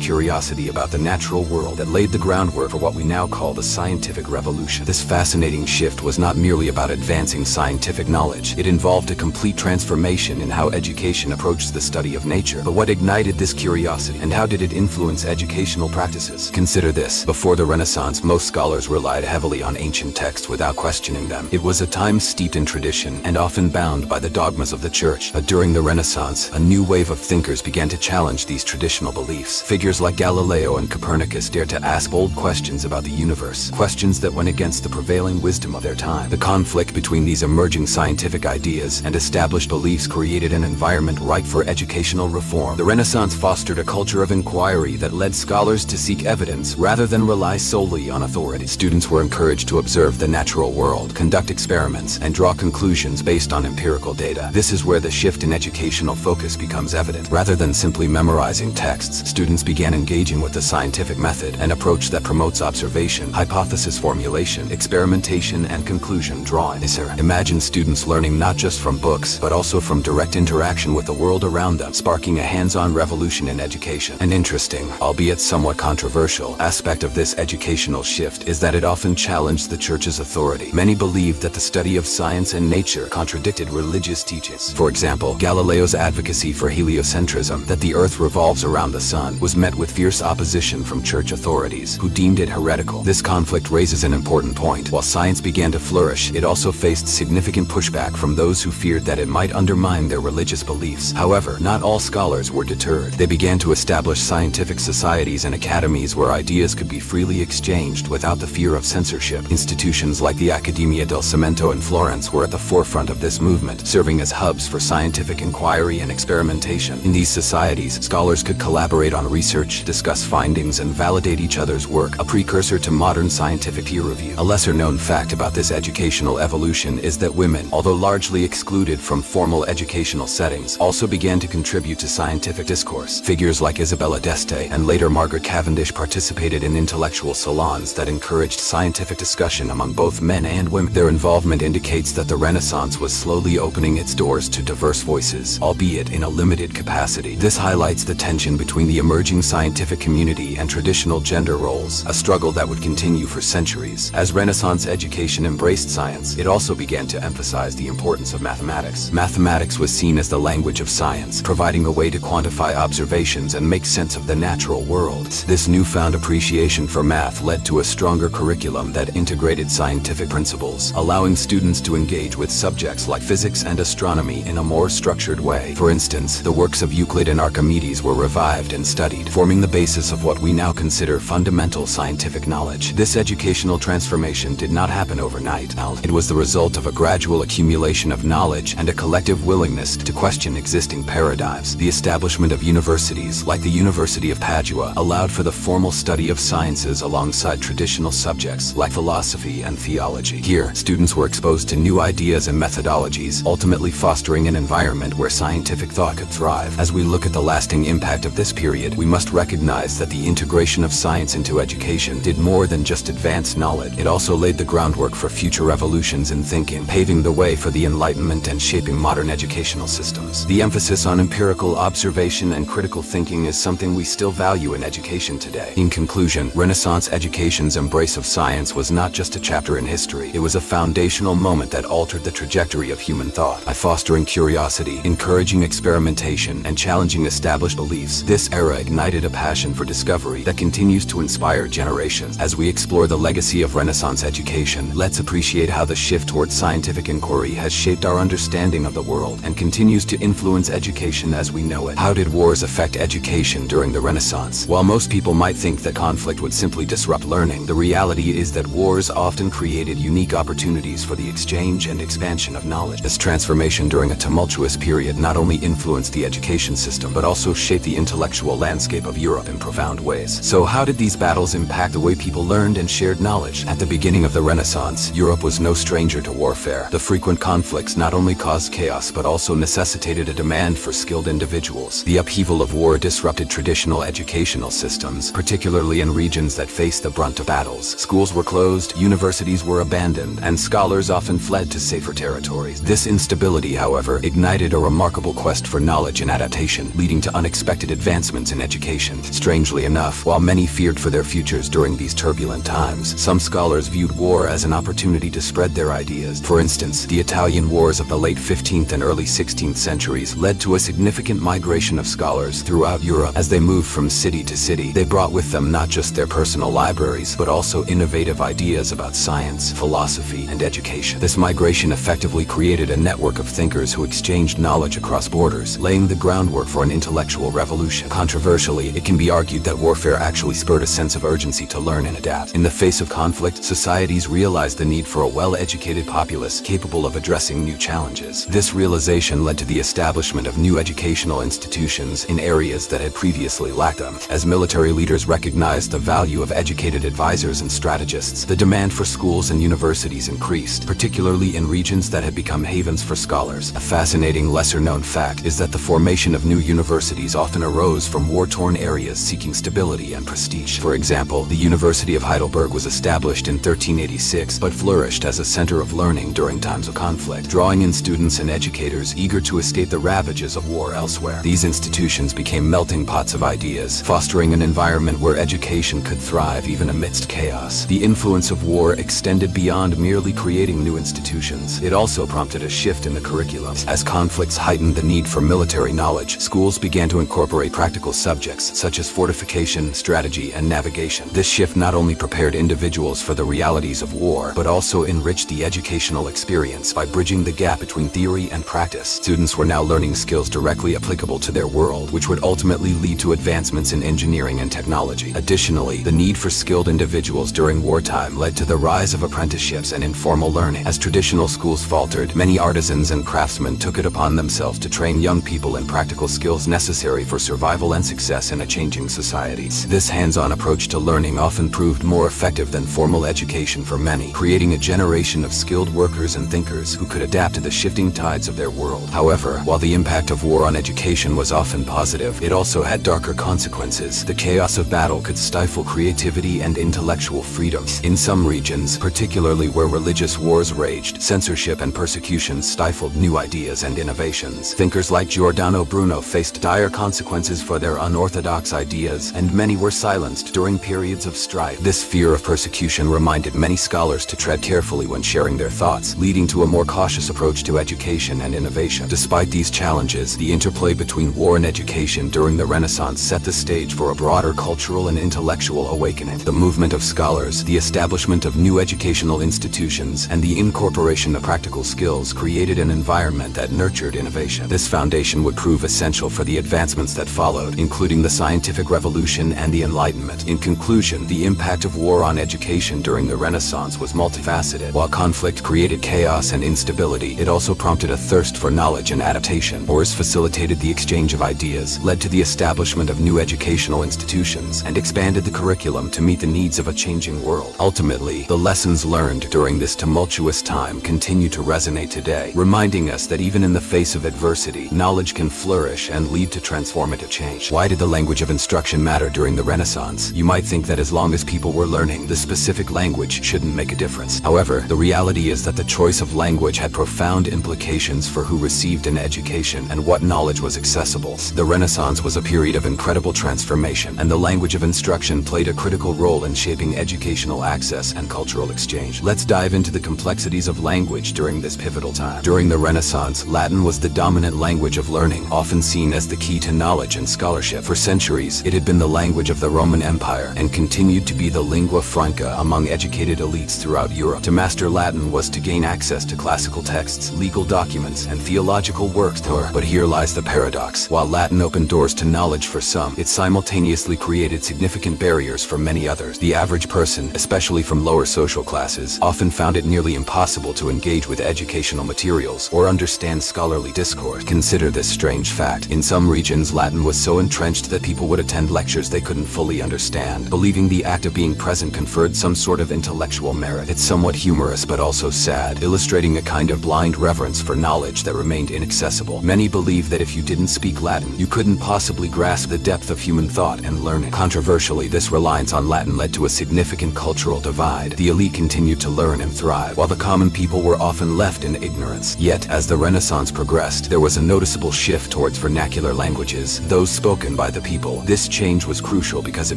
curiosity about the natural world that laid the groundwork for what we now call the scientific revolution. This fascinating shift was not merely about advancing scientific knowledge. It involved a complete transformation in how education approached the study of nature. But what ignited this curiosity, and how did it influence educational practices? Consider this. Before the Renaissance, most scholars relied heavily on ancient texts without questioning them. It was a time steeped in tradition and often bound by the dogmas of the church. But during the Renaissance, a new wave of thinkers began to challenge these traditional beliefs. Figures like Galileo and Copernicus dared to ask bold questions about the universe, questions that went against the prevailing wisdom of their time. The conflict between these emerging scientific ideas and established beliefs created an environment ripe for educational reform. The Renaissance fostered a culture of inquiry that led scholars to seek evidence rather than rely solely on authority. Students were encouraged to observe the natural world, conduct experiments, and draw conclusions based on empirical data. This is where the shift in educational focus becomes evident. Rather than simply memorizing texts, students began engaging with the scientific method, an approach that promotes observation, hypothesis formulation, experimentation, and conclusion drawing. Imagine students learning not just from books, but also from direct interaction with the world around them, sparking a hands-on revolution in education. An interesting, albeit somewhat controversial, aspect of this educational shift is that it often challenged the church's authority. Many believed that the study of science and nature contradicted religious teachings. For example, Galileo's advocacy for heliocentrism, that the earth revolves around the sun, was met with fierce opposition from church authorities, who deemed it heretical. This conflict raises an important point. While science began to flourish, it also faced significant pushback from those who feared that it might undermine their religious beliefs. However, not all scholars were deterred. They began to establish scientific societies and academies where ideas could be freely exchanged without the fear of censorship. Institutions like the Accademia del Cimento in Florence were at the forefront of this movement, serving as hubs for scientific inquiry and experimentation. In these societies, scholars could collaborate on research, discuss findings, and validate each other's work, a precursor to modern scientific peer review. A lesser-known fact about this educational evolution is that women, although largely excluded from formal educational settings, also began to contribute to scientific discourse. Figures like Isabella d'Este and later Margaret Cavendish participated in intellectual salons that encouraged scientific discussion among both men and women. Their involvement indicates that the Renaissance was slowly opening its doors to diverse voices, albeit in a limited capacity. This highlights the tension between the emerging scientific community and traditional gender roles, a struggle that would continue for centuries. As Renaissance education embraced science, it also began to emphasize the importance of mathematics. Mathematics was seen as the language of science, providing a way to quantify observations and make sense of the natural world. This newfound appreciation for math led to a stronger curriculum that integrated scientific principles, allowing students to engage with subjects like physics and astronomy in a more structured way. For instance, the works of Euclid and Archimedes were revived and studied, forming the basis of what we now consider fundamental scientific knowledge. This educational transformation did not happen overnight. It was the result of a gradual accumulation of knowledge and a collective willingness to question existing paradigms. The establishment of universities, like the University of Padua, allowed for the formal study of sciences alongside traditional subjects like philosophy and theology. Here, students were exposed to new ideas and methodologies, ultimately fostering an environment where scientific thought could thrive. As we look at the lasting impact of this period, we must recognize that the integration of science into education did more than just advance knowledge. It also laid the groundwork for future revolutions in thinking, paving the way for the Enlightenment and shaping modern educational systems. The emphasis on empirical observation and critical thinking is something we still value in education today. In conclusion, Renaissance education's embrace of science was not just a chapter in history. It was a foundational moment that altered the trajectory of human thought. By fostering curiosity, encouraging experimentation, and challenging established beliefs, this era ignited a passion for discovery that continues to inspire generations. As we explore the legacy of Renaissance education, let's appreciate how the shift towards scientific inquiry has shaped our understanding of the world and continues to influence education as we know it. How did wars affect education during the Renaissance? While most people might think that conflict would simply disrupt learning, the reality is that wars often created unique opportunities for the exchange and expansion of knowledge. This transformation during a tumultuous period not only influenced the education system, but also shaped the intellectual landscape of Europe in profound ways. So how did these battles impact the way people learned and shared knowledge? At the beginning of the Renaissance, Europe was no stranger to warfare. The frequent conflicts not only caused chaos, but also necessitated a demand for skilled individuals. The upheaval of war disrupted traditional educational systems, particularly in regions that faced the brunt of battles. Schools were closed, universities were abandoned, and and scholars often fled to safer territories. This instability, however, ignited a remarkable quest for knowledge and adaptation, leading to unexpected advancements in education. Strangely enough, while many feared for their futures during these turbulent times, some scholars viewed war as an opportunity to spread their ideas. For instance, the Italian wars of the late 15th and early 16th centuries led to a significant migration of scholars throughout Europe. As they moved from city to city, they brought with them not just their personal libraries, but also innovative ideas about science, philosophy, and education. This migration effectively created a network of thinkers who exchanged knowledge across borders, laying the groundwork for an intellectual revolution. Controversially, it can be argued that warfare actually spurred a sense of urgency to learn and adapt. In the face of conflict, societies realized the need for a well-educated populace capable of addressing new challenges. This realization led to the establishment of new educational institutions in areas that had previously lacked them. As military leaders recognized the value of educated advisors and strategists, the demand for schools and universities increased, particularly in regions that had become havens for scholars. A fascinating lesser-known fact is that the formation of new universities often arose from war-torn areas seeking stability and prestige. For example, the University of Heidelberg was established in 1386 but flourished as a center of learning during times of conflict, drawing in students and educators eager to escape the ravages of war elsewhere. These institutions became melting pots of ideas, fostering an environment where education could thrive even amidst chaos. The influence of war extended beyond merely creating new institutions. It also prompted a shift in the curriculum. As conflicts heightened the need for military knowledge, schools began to incorporate practical subjects such as fortification, strategy, and navigation. This shift not only prepared individuals for the realities of war, but also enriched the educational experience by bridging the gap between theory and practice. Students were now learning skills directly applicable to their world, which would ultimately lead to advancements in engineering and technology. Additionally, the need for skilled individuals during wartime led to the rise of apprenticeships and informal learning. As traditional schools faltered, many artisans and craftsmen took it upon themselves to train young people in practical skills necessary for survival and success in a changing society. This hands-on approach to learning often proved more effective than formal education for many, creating a generation of skilled workers and thinkers who could adapt to the shifting tides of their world. However, while the impact of war on education was often positive, it also had darker consequences. The chaos of battle could stifle creativity and intellectual freedom. In some regions, particularly where religious wars raged, censorship and persecution stifled new ideas and innovations. Thinkers like Giordano Bruno faced dire consequences for their unorthodox ideas, and many were silenced during periods of strife. This fear of persecution reminded many scholars to tread carefully when sharing their thoughts, leading to a more cautious approach to education and innovation. Despite these challenges, the interplay between war and education during the Renaissance set the stage for a broader cultural and intellectual awakening. The movement of scholars, the establishment of new educational institutions, and the incorporation of practical skills created an environment that nurtured innovation. This foundation would prove essential for the advancements that followed, including the scientific revolution and the Enlightenment. In conclusion, the impact of war on education during the Renaissance was multifaceted. While conflict created chaos and instability, it also prompted a thirst for knowledge and adaptation. Wars facilitated the exchange of ideas, led to the establishment of new educational institutions, and expanded the curriculum to meet the needs of a changing world. Ultimately, the lessons learned during this tumultuous time continue to resonate today, reminding us that even in the face of adversity, knowledge can flourish and lead to transformative change. Why did the language of instruction matter during the Renaissance? You might think that as long as people were learning, the specific language shouldn't make a difference. However, the reality is that the choice of language had profound implications for who received an education and what knowledge was accessible. The Renaissance was a period of incredible transformation, and the language of instruction played a critical role in shaping educational access and cultural exchange. Let's dive into the complexities of language during this pivotal time. During the Renaissance, Latin was the dominant language of learning, often seen as the key to knowledge and scholarship. For centuries, it had been the language of the Roman Empire and continued to be the lingua franca among educated elites throughout Europe. To master Latin was to gain access to classical texts, legal documents, and theological works. But here lies the paradox. While Latin opened doors to knowledge for some, it simultaneously created significant barriers for many others. The average person, especially from lower social classes, often found it nearly impossible to engage with educational materials or understand scholarly discourse. Consider this strange fact. In some regions, Latin was so entrenched that people would attend lectures they couldn't fully understand, believing the act of being present conferred some sort of intellectual merit. It's somewhat humorous but also sad, illustrating a kind of blind reverence for knowledge that remained inaccessible. Many believed that if you didn't speak Latin, you couldn't possibly grasp the depth of human thought and learning. Controversially, this reliance on Latin led to a significant cultural divide. The elite continued to learn and thrive, while the common people were often left in ignorance. Yet, as the Renaissance progressed, there was a noticeable shift towards vernacular languages, those spoken by the people. This change was crucial because it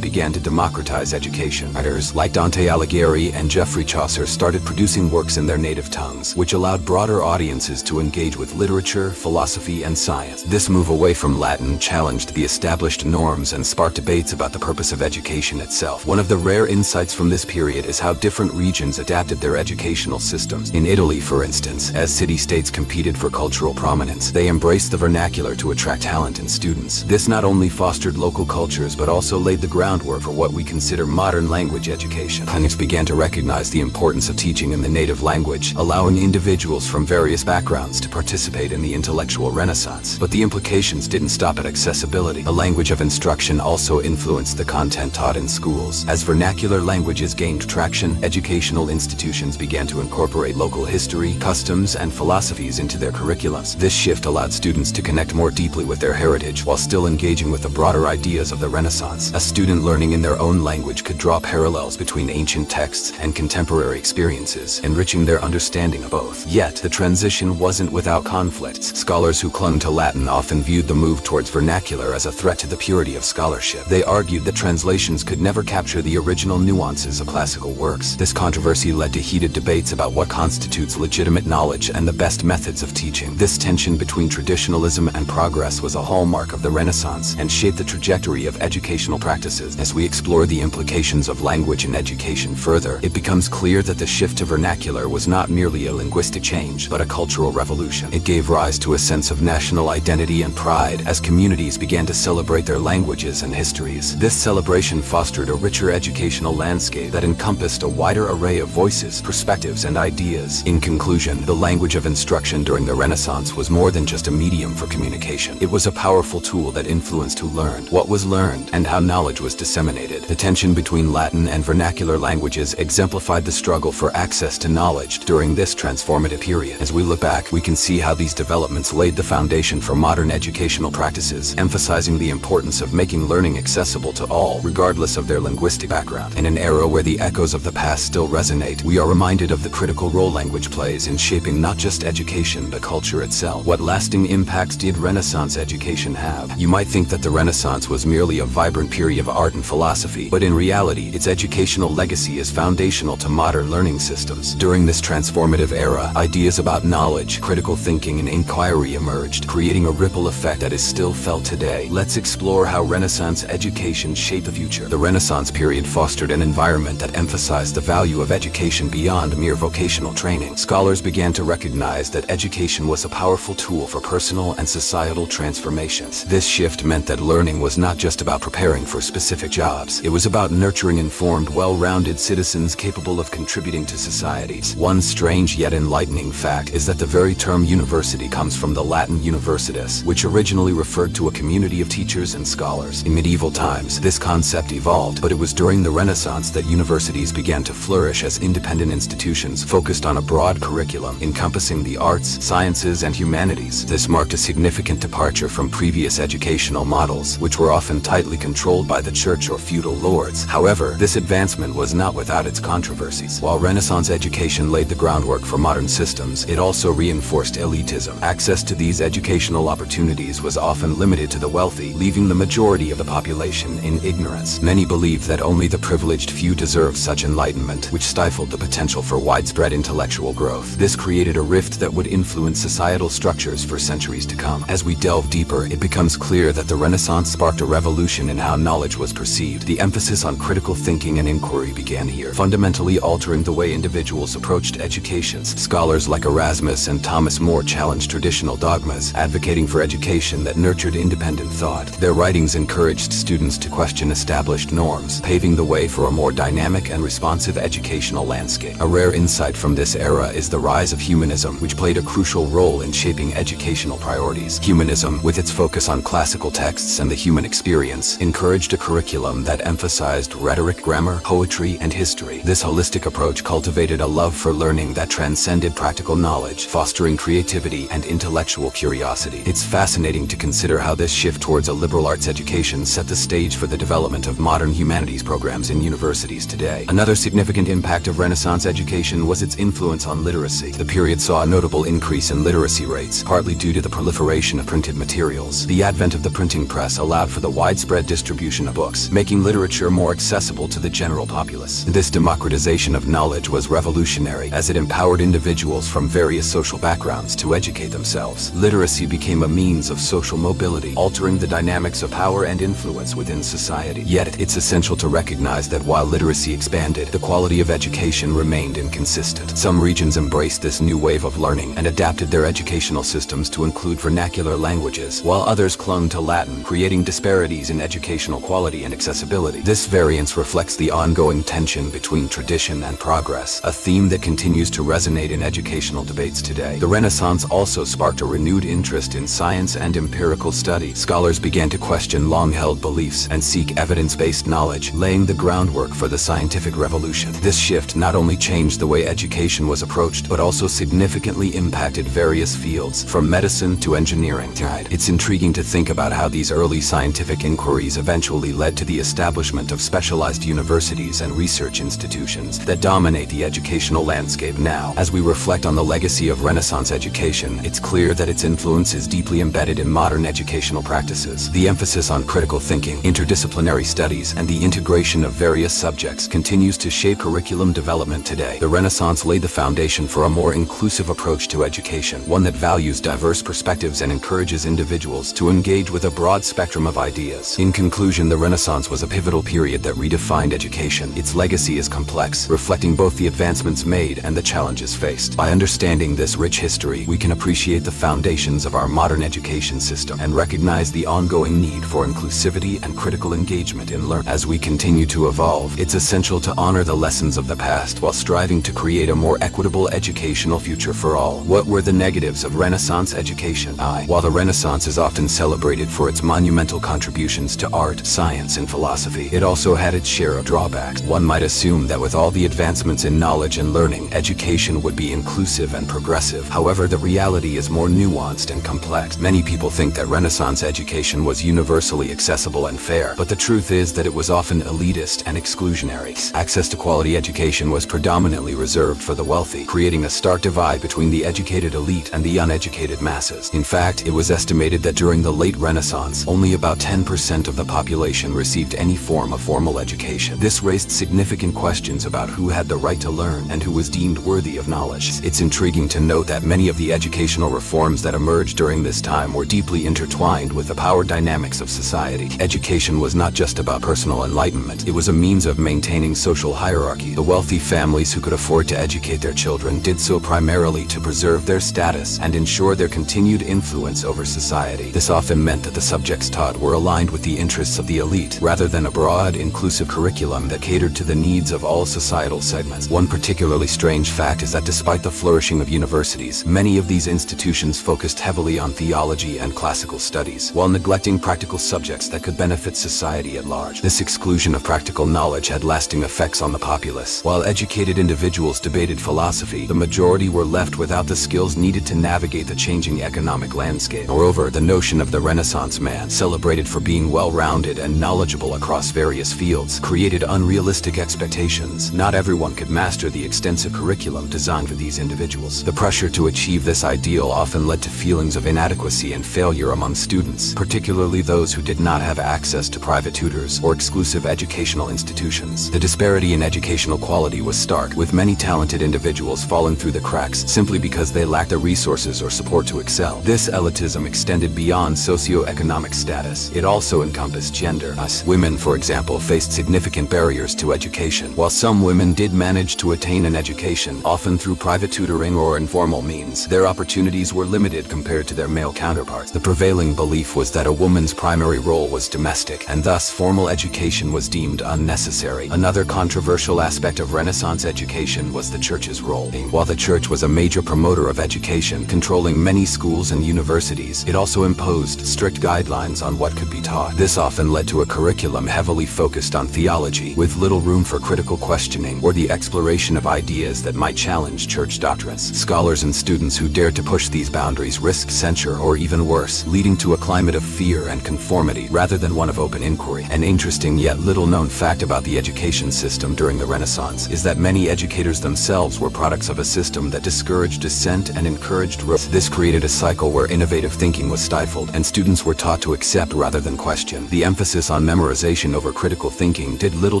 began to democratize education. Writers like Dante Alighieri and Geoffrey Chaucer started producing works in their native tongues, which allowed broader audiences to engage with literature, philosophy, and science. This move away from Latin challenged the established norms and sparked debates about the purpose of education itself. One of the rare insights from this period is how different regions adapted their educational systems. In Italy, for instance, as city-states competed for cultural prominence, they embraced the vernacular to attract talent in students. This not only fostered local cultures but also laid the groundwork for what we consider modern language education. Pioneers began to recognize the importance of teaching in the native language, allowing individuals from various backgrounds to participate in the intellectual renaissance. But the implications didn't stop at accessibility. A language of instruction also influenced the content taught in schools. As vernacular languages gained traction, educational institutions began to incorporate local history, customs, and philosophies into their curriculums. This shift allowed students to connect more deeply with their heritage while still engaging with the broader ideas of the Renaissance. A student learning in their own language could draw parallels between ancient texts and contemporary experiences, enriching their understanding of both. Yet, the transition wasn't without conflicts. Scholars who clung to Latin often viewed the move towards vernacular as a threat to the purity of scholarship. They argued that translations could never capture the original nuances of classical works. This controversy led to heated debates about what constitutes legitimate knowledge and the best methods of teaching. This tension between traditionalism and progress was a hallmark of the Renaissance and shaped the trajectory of educational practices. As we explore the implications of language in education further, it becomes clear that the shift to vernacular was not merely a linguistic change, but a cultural revolution. It gave rise to a sense of national identity and pride as communities began to celebrate their languages and histories. This celebration fostered a richer educational landscape that encompassed a wider array of voices, perspectives, and ideas. In conclusion, the language of instruction during the Renaissance was more than just a medium for communication. It was a powerful tool that influenced who learned, what was learned, and how knowledge was disseminated. The tension between Latin and vernacular languages exemplified the struggle for access to knowledge during this transformative period. As we look back, we can see how these developments laid the foundation for modern educational practices, emphasizing the importance of making learning accessible to all, regardless of their linguistic background. In an era where the echoes of the past still resonate, we are reminded of the critical role language plays in shaping not just education but culture itself. What lasting impacts did Renaissance education have? You might think that the Renaissance was merely a vibrant period of art and philosophy, but in reality, its educational legacy is foundational to modern learning systems. During this transformative era, ideas about knowledge, critical thinking, and inquiry emerged, creating a ripple effect that is still felt today. Let's explore how Renaissance education shaped the future. The Renaissance period fostered an environment that emphasized the value of education beyond mere vocational training. Scholars began to recognize that education was a powerful tool for personal and societal transformations. This shift meant that learning was not just about preparing for specific jobs. It was about nurturing informed, well-rounded citizens capable of contributing to societies. One strange yet enlightening fact is that the very term university comes from the Latin universitas, which originally referred to a community of teachers and scholars. In medieval times, this concept evolved, but it was during the Renaissance that universities began to flourish as independent institutions focused on a broad curriculum encompassing the arts, sciences, and humanities. This marked a significant departure from previous educational models, which were often tightly controlled by the church or feudal lords. However, this advancement was not without its controversies. While Renaissance education laid the groundwork for modern systems, it also reinforced elitism. Access to these educational opportunities was often limited to the wealthy, leaving the majority of the population in ignorance. Many believed that only the privileged few deserved such enlightenment, which stifled the potential for widespread intellectual growth. This created a rift that would influence societal structures for centuries to come. As we delve deeper, it becomes clear that the Renaissance sparked a revolution in how knowledge was perceived. The emphasis on critical thinking and inquiry began here, fundamentally altering the way individuals approached education. Scholars like Erasmus and Thomas More challenged traditional dogmas, advocating for education that nurtured independent thought. Their writings encouraged students to question established norms, paving the way for a more dynamic and responsive educational landscape. A rare insight from this era is the rise of humanism, which played a crucial role in shaping educational priorities. Humanism, with its focus on classical texts and the human experience, encouraged a curriculum that emphasized rhetoric, grammar, poetry, and history. This holistic approach cultivated a love for learning that transcended practical knowledge, fostering creativity and intellectual curiosity. It's fascinating to consider how this shift towards a liberal arts education set the stage for the development of modern humanities programs in universities today. Another significant impact of Renaissance Renaissance education was its influence on literacy. The period saw a notable increase in literacy rates, partly due to the proliferation of printed materials. The advent of the printing press allowed for the widespread distribution of books, making literature more accessible to the general populace. This democratization of knowledge was revolutionary, as it empowered individuals from various social backgrounds to educate themselves. Literacy became a means of social mobility, altering the dynamics of power and influence within society. Yet, it's essential to recognize that while literacy expanded, the quality of education remained inconsistent. Some regions embraced this new wave of learning and adapted their educational systems to include vernacular languages, while others clung to Latin, creating disparities in educational quality and accessibility. This variance reflects the ongoing tension between tradition and progress, a theme that continues to resonate in educational debates today. The Renaissance also sparked a renewed interest in science and empirical study. Scholars began to question long-held beliefs and seek evidence-based knowledge, laying the groundwork for the scientific revolution. This shift not only changed the way education was approached, but also significantly impacted various fields, from medicine to engineering. It's intriguing to think about how these early scientific inquiries eventually led to the establishment of specialized universities and research institutions that dominate the educational landscape now. As we reflect on the legacy of Renaissance education, it's clear that its influence is deeply embedded in modern educational practices. The emphasis on critical thinking, interdisciplinary studies, and the integration of various subjects continues to shape curriculum development today. The Renaissance laid the foundation for a more inclusive approach to education, one that values diverse perspectives and encourages individuals to engage with a broad spectrum of ideas. In conclusion, the Renaissance was a pivotal period that redefined education. Its legacy is complex, reflecting both the advancements made and the challenges faced. By understanding this rich history, we can appreciate the foundations of our modern education system and recognize the ongoing need for inclusivity and critical engagement in learning. As we continue to evolve, it's essential to honor the lessons of the past while striving to create a more equitable educational future for all. What were the negatives of Renaissance education? While the Renaissance is often celebrated for its monumental contributions to art, science, and philosophy, it also had its share of drawbacks. One might assume that with all the advancements in knowledge and learning, education would be inclusive and progressive. However, the reality is more nuanced and complex. Many people think that Renaissance education was universally accessible and fair, but the truth is that it was often elitist and exclusionary. Access to quality education was predominantly reserved for the wealthy, creating a stark divide between the educated elite and the uneducated masses. In fact, it was estimated that during the late Renaissance, only about 10% of the population received any form of formal education. This raised significant questions about who had the right to learn and who was deemed worthy of knowledge. It's intriguing to note that many of the educational reforms that emerged during this time were deeply intertwined with the power dynamics of society. Education was not just about personal enlightenment, it was a means of maintaining social hierarchy. The wealthy families who could afford to educate their children did so primarily to preserve their status and ensure their continued influence over society. This often meant that the subjects taught were aligned with the interests of the elite, rather than a broad, inclusive curriculum that catered to the needs of all societal segments. One particularly strange fact is that despite the flourishing of universities, many of these institutions focused heavily on theology and classical studies, while neglecting practical subjects that could benefit society at large. This exclusion of practical knowledge had lasting effects on the populace. While educated individuals debated philosophy, the majority were left without the skills needed to navigate the changing economic landscape. Moreover, the notion of the Renaissance man, celebrated for being well-rounded and knowledgeable across various fields, created unrealistic expectations. Not everyone could master the extensive curriculum designed for these individuals. The pressure to achieve this ideal often led to feelings of inadequacy and failure among students, particularly those who did not have access to private tutors or exclusive educational institutions. The disparity in educational quality was stark, with many talented individuals falling through the cracks simply because they lacked the resources or support to excel. This elitism extended beyond socioeconomic status. It also encompassed gender. Women, for example, faced significant barriers to education. While some women did manage to attain an education, often through private tutoring or informal means, their opportunities were limited compared to their male counterparts. The prevailing belief was that a woman's primary role was domestic, and thus formal education was deemed unnecessary. Another controversial aspect of Renaissance education was the church's role. While the church was a major promoter of education, controlling many schools and universities, it also imposed strict guidelines on what could be taught. This often led to a curriculum heavily focused on theology, with little room for critical questioning or the exploration of ideas that might challenge church doctrines. Scholars and students who dared to push these boundaries risked censure or even worse, leading to a climate of fear and conformity rather than one of open inquiry. An interesting yet little-known fact about the education system during the Renaissance is that many many educators themselves were products of a system that discouraged dissent and encouraged growth. This created a cycle where innovative thinking was stifled, and students were taught to accept rather than question. The emphasis on memorization over critical thinking did little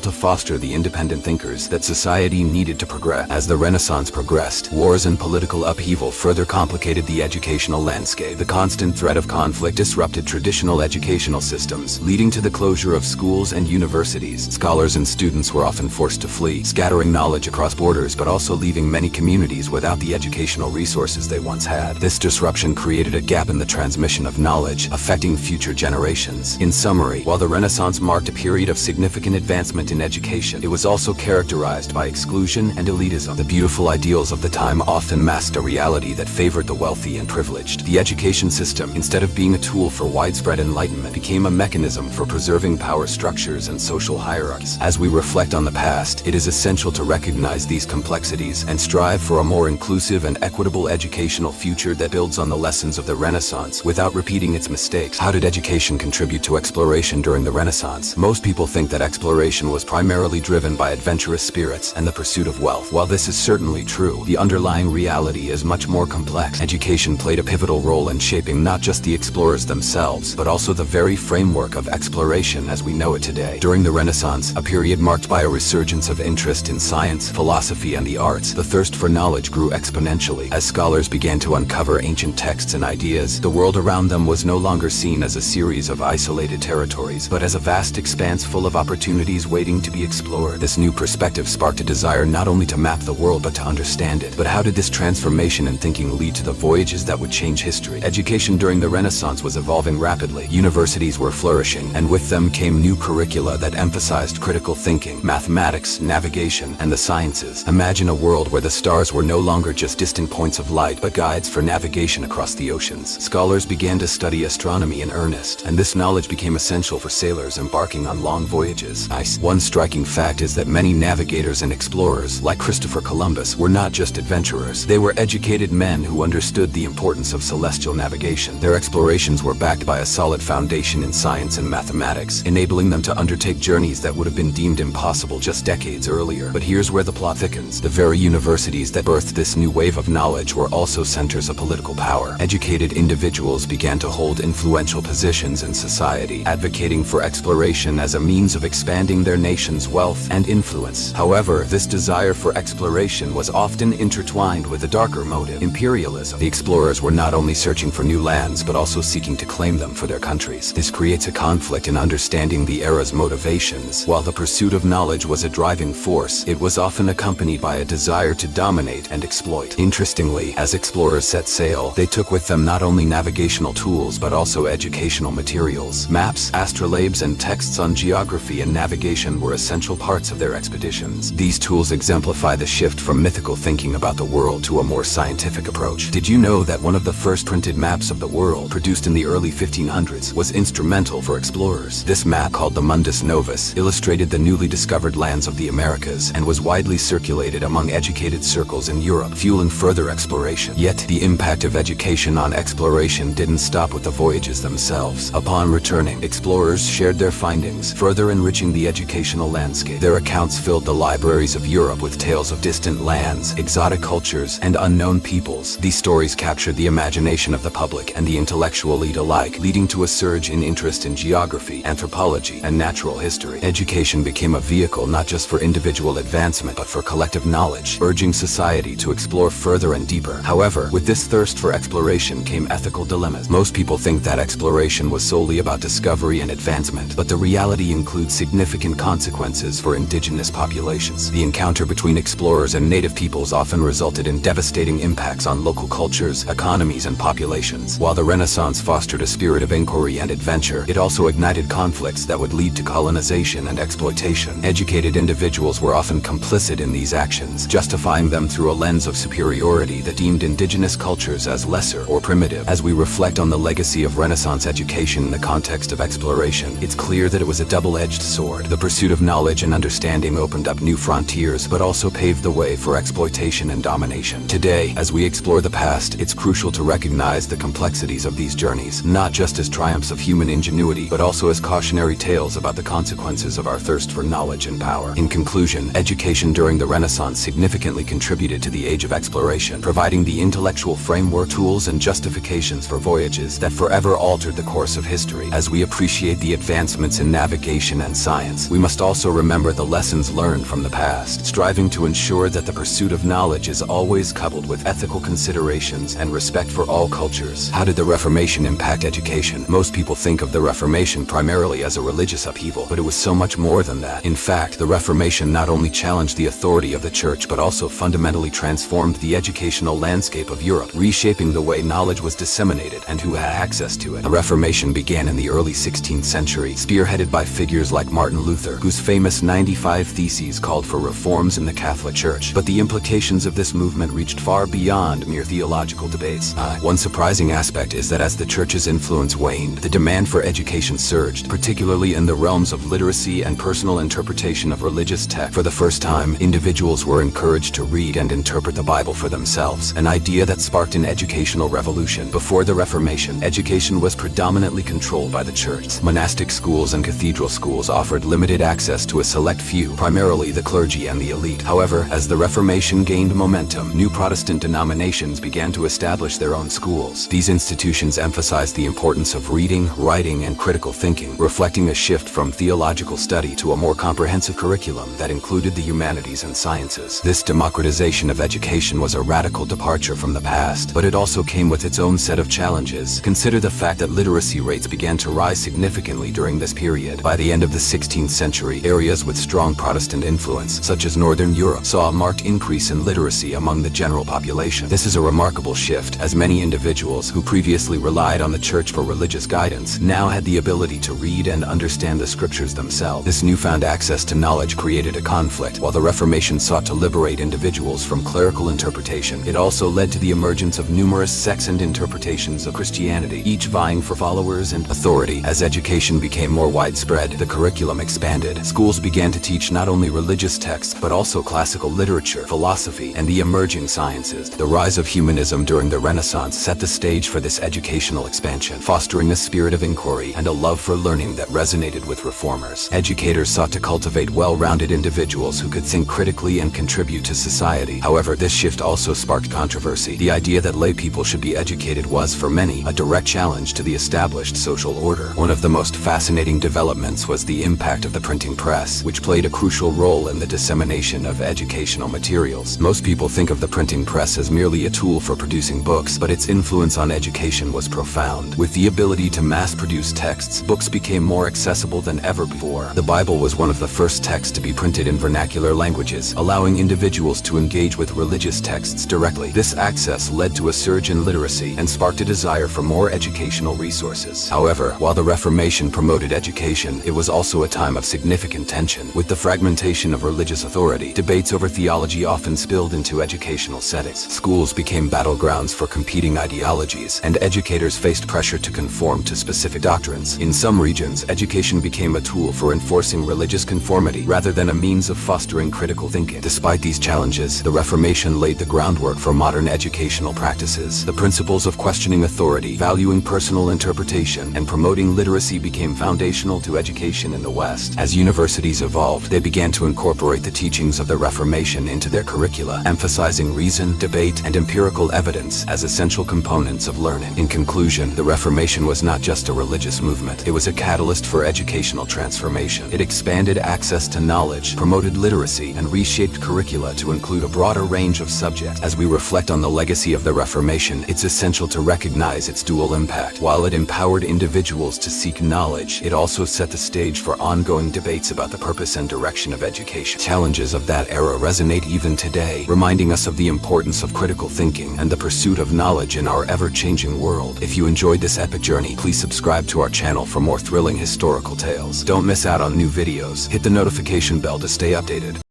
to foster the independent thinkers that society needed to progress. As the Renaissance progressed, wars and political upheaval further complicated the educational landscape. The constant threat of conflict disrupted traditional educational systems, leading to the closure of schools and universities. Scholars and students were often forced to flee, scattering knowledge across borders but also leaving many communities without the educational resources they once had. This disruption created a gap in the transmission of knowledge, affecting future generations. In summary, while the Renaissance marked a period of significant advancement in education, it was also characterized by exclusion and elitism. The beautiful ideals of the time often masked a reality that favored the wealthy and privileged. The education system, instead of being a tool for widespread enlightenment, became a mechanism for preserving power structures and social hierarchies. As we reflect on the past, it is essential to recognize these complexities and strive for a more inclusive and equitable educational future that builds on the lessons of the Renaissance without repeating its mistakes. How did education contribute to exploration during the Renaissance? Most people think that exploration was primarily driven by adventurous spirits and the pursuit of wealth. While this is certainly true, the underlying reality is much more complex. Education played a pivotal role in shaping not just the explorers themselves, but also the very framework of exploration as we know it today. During the Renaissance, a period marked by a resurgence of interest in science, philosophy, and the arts, the thirst for knowledge grew exponentially. As scholars began to uncover ancient texts and ideas, the world around them was no longer seen as a series of isolated territories, but as a vast expanse full of opportunities waiting to be explored. This new perspective sparked a desire not only to map the world but to understand it. But how did this transformation in thinking lead to the voyages that would change history? Education during the Renaissance was evolving rapidly. Universities were flourishing, and with them came new curricula that emphasized critical thinking, mathematics, navigation, and the sciences. Imagine a world where the stars were no longer just distant points of light, but guides for navigation across the oceans. Scholars began to study astronomy in earnest, and this knowledge became essential for sailors embarking on long voyages. One striking fact is that many navigators and explorers, like Christopher Columbus, were not just adventurers. They were educated men who understood the importance of celestial navigation. Their explorations were backed by a solid foundation in science and mathematics, enabling them to undertake journeys that would have been deemed impossible just decades earlier. But here's where the plot thickens. The very universities that birthed this new wave of knowledge were also centers of political power. Educated individuals began to hold influential positions in society, advocating for exploration as a means of expanding their nation's wealth and influence. However, this desire for exploration was often intertwined with a darker motive: imperialism. The explorers were not only searching for new lands, but also seeking to claim them for their countries. This creates a conflict in understanding the era's motivations. While the pursuit of knowledge was a driving force, it was often accompanied by a desire to dominate and exploit. Interestingly, as explorers set sail, they took with them not only navigational tools, but also educational materials. Maps, astrolabes, and texts on geography and navigation were essential parts of their expeditions. These tools exemplify the shift from mythical thinking about the world to a more scientific approach. Did you know that one of the first printed maps of the world, produced in the early 1500s, was instrumental for explorers? This map, called the Mundus Novus, illustrated the newly discovered lands of the Americas and was widely circulated among educated circles in Europe, fueling further exploration. Yet, the impact of education on exploration didn't stop with the voyages themselves. Upon returning, explorers shared their findings, further enriching the educational landscape. Their accounts filled the libraries of Europe with tales of distant lands, exotic cultures, and unknown peoples. These stories captured the imagination of the public and the intellectual elite alike, leading to a surge in interest in geography, anthropology, and natural history. Education became a vehicle not just for individual advancement, but for collective knowledge, urging society to explore further and deeper. However, with this thirst for exploration came ethical dilemmas. Most people think that exploration was solely about discovery and advancement, but the reality includes significant consequences for indigenous populations. The encounter between explorers and native peoples often resulted in devastating impacts on local cultures, economies, and populations. While the Renaissance fostered a spirit of inquiry and adventure, it also ignited conflicts that would lead to colonization and exploitation. Educated individuals were often complicit in these actions, justifying them through a lens of superiority that deemed indigenous cultures as lesser or primitive. As we reflect on the legacy of Renaissance education in the context of exploration, it's clear that it was a double-edged sword. The pursuit of knowledge and understanding opened up new frontiers, but also paved the way for exploitation and domination. Today, as we explore the past, it's crucial to recognize the complexities of these journeys, not just as triumphs of human ingenuity, but also as cautionary tales about the consequences of our thirst for knowledge and power. In conclusion, education Education during the Renaissance significantly contributed to the age of exploration, providing the intellectual framework, tools, and justifications for voyages that forever altered the course of history. As we appreciate the advancements in navigation and science, we must also remember the lessons learned from the past, striving to ensure that the pursuit of knowledge is always coupled with ethical considerations and respect for all cultures. How did the Reformation impact education? Most people think of the Reformation primarily as a religious upheaval, but it was so much more than that. In fact, the Reformation not only challenged the authority of the Church but also fundamentally transformed the educational landscape of Europe, reshaping the way knowledge was disseminated and who had access to it. The Reformation began in the early 16th century, spearheaded by figures like Martin Luther, whose famous 95 Theses called for reforms in the Catholic Church. But the implications of this movement reached far beyond mere theological debates. One surprising aspect is that as the Church's influence waned, the demand for education surged, particularly in the realms of literacy and personal interpretation of religious texts. For the first time, individuals were encouraged to read and interpret the Bible for themselves, an idea that sparked an educational revolution. Before the Reformation, education was predominantly controlled by the Church. Monastic schools and cathedral schools offered limited access to a select few, primarily the clergy and the elite. However, as the Reformation gained momentum, new Protestant denominations began to establish their own schools. These institutions emphasized the importance of reading, writing, and critical thinking, reflecting a shift from theological study to a more comprehensive curriculum that included the humanities and sciences. This democratization of education was a radical departure from the past, but it also came with its own set of challenges. Consider the fact that literacy rates began to rise significantly during this period. By the end of the 16th century, areas with strong Protestant influence, such as Northern Europe, saw a marked increase in literacy among the general population. This is a remarkable shift, as many individuals who previously relied on the Church for religious guidance now had the ability to read and understand the scriptures themselves. This newfound access to knowledge created a conflict. While the Reformation sought to liberate individuals from clerical interpretation, it also led to the emergence of numerous sects and interpretations of Christianity, each vying for followers and authority. As education became more widespread, the curriculum expanded. Schools began to teach not only religious texts, but also classical literature, philosophy, and the emerging sciences. The rise of humanism during the Renaissance set the stage for this educational expansion, fostering a spirit of inquiry and a love for learning that resonated with reformers. Educators sought to cultivate well-rounded individuals who could think critically and contribute to society. However, this shift also sparked controversy. The idea that lay people should be educated was, for many, a direct challenge to the established social order. One of the most fascinating developments was the impact of the printing press, which played a crucial role in the dissemination of educational materials. Most people think of the printing press as merely a tool for producing books, but its influence on education was profound. With the ability to mass-produce texts, books became more accessible than ever before. The Bible was one of the first texts to be printed in vernacular languages, allowing individuals to engage with religious texts directly. This access led to a surge in literacy and sparked a desire for more educational resources. However, while the Reformation promoted education, it was also a time of significant tension. With the fragmentation of religious authority, debates over theology often spilled into educational settings. Schools became battlegrounds for competing ideologies, and educators faced pressure to conform to specific doctrines. In some regions, education became a tool for enforcing religious conformity rather than a means of fostering critical thinking. Despite these challenges, the Reformation laid the groundwork for modern educational practices. The principles of questioning authority, valuing personal interpretation, and promoting literacy became foundational to education in the West. As universities evolved, they began to incorporate the teachings of the Reformation into their curricula, emphasizing reason, debate, and empirical evidence as essential components of learning. In conclusion, the Reformation was not just a religious movement. It was a catalyst for educational transformation. It expanded access to knowledge, promoted literacy, and reshaped curricula to include a broader range of subjects. As we reflect on the legacy of the Reformation, it's essential to recognize its dual impact. While it empowered individuals to seek knowledge, it also set the stage for ongoing debates about the purpose and direction of education. Challenges of that era resonate even today, reminding us of the importance of critical thinking and the pursuit of knowledge in our ever-changing world. If you enjoyed this epic journey, please subscribe to our channel for more thrilling historical tales. Don't miss out on new videos. Hit the notification bell to stay updated.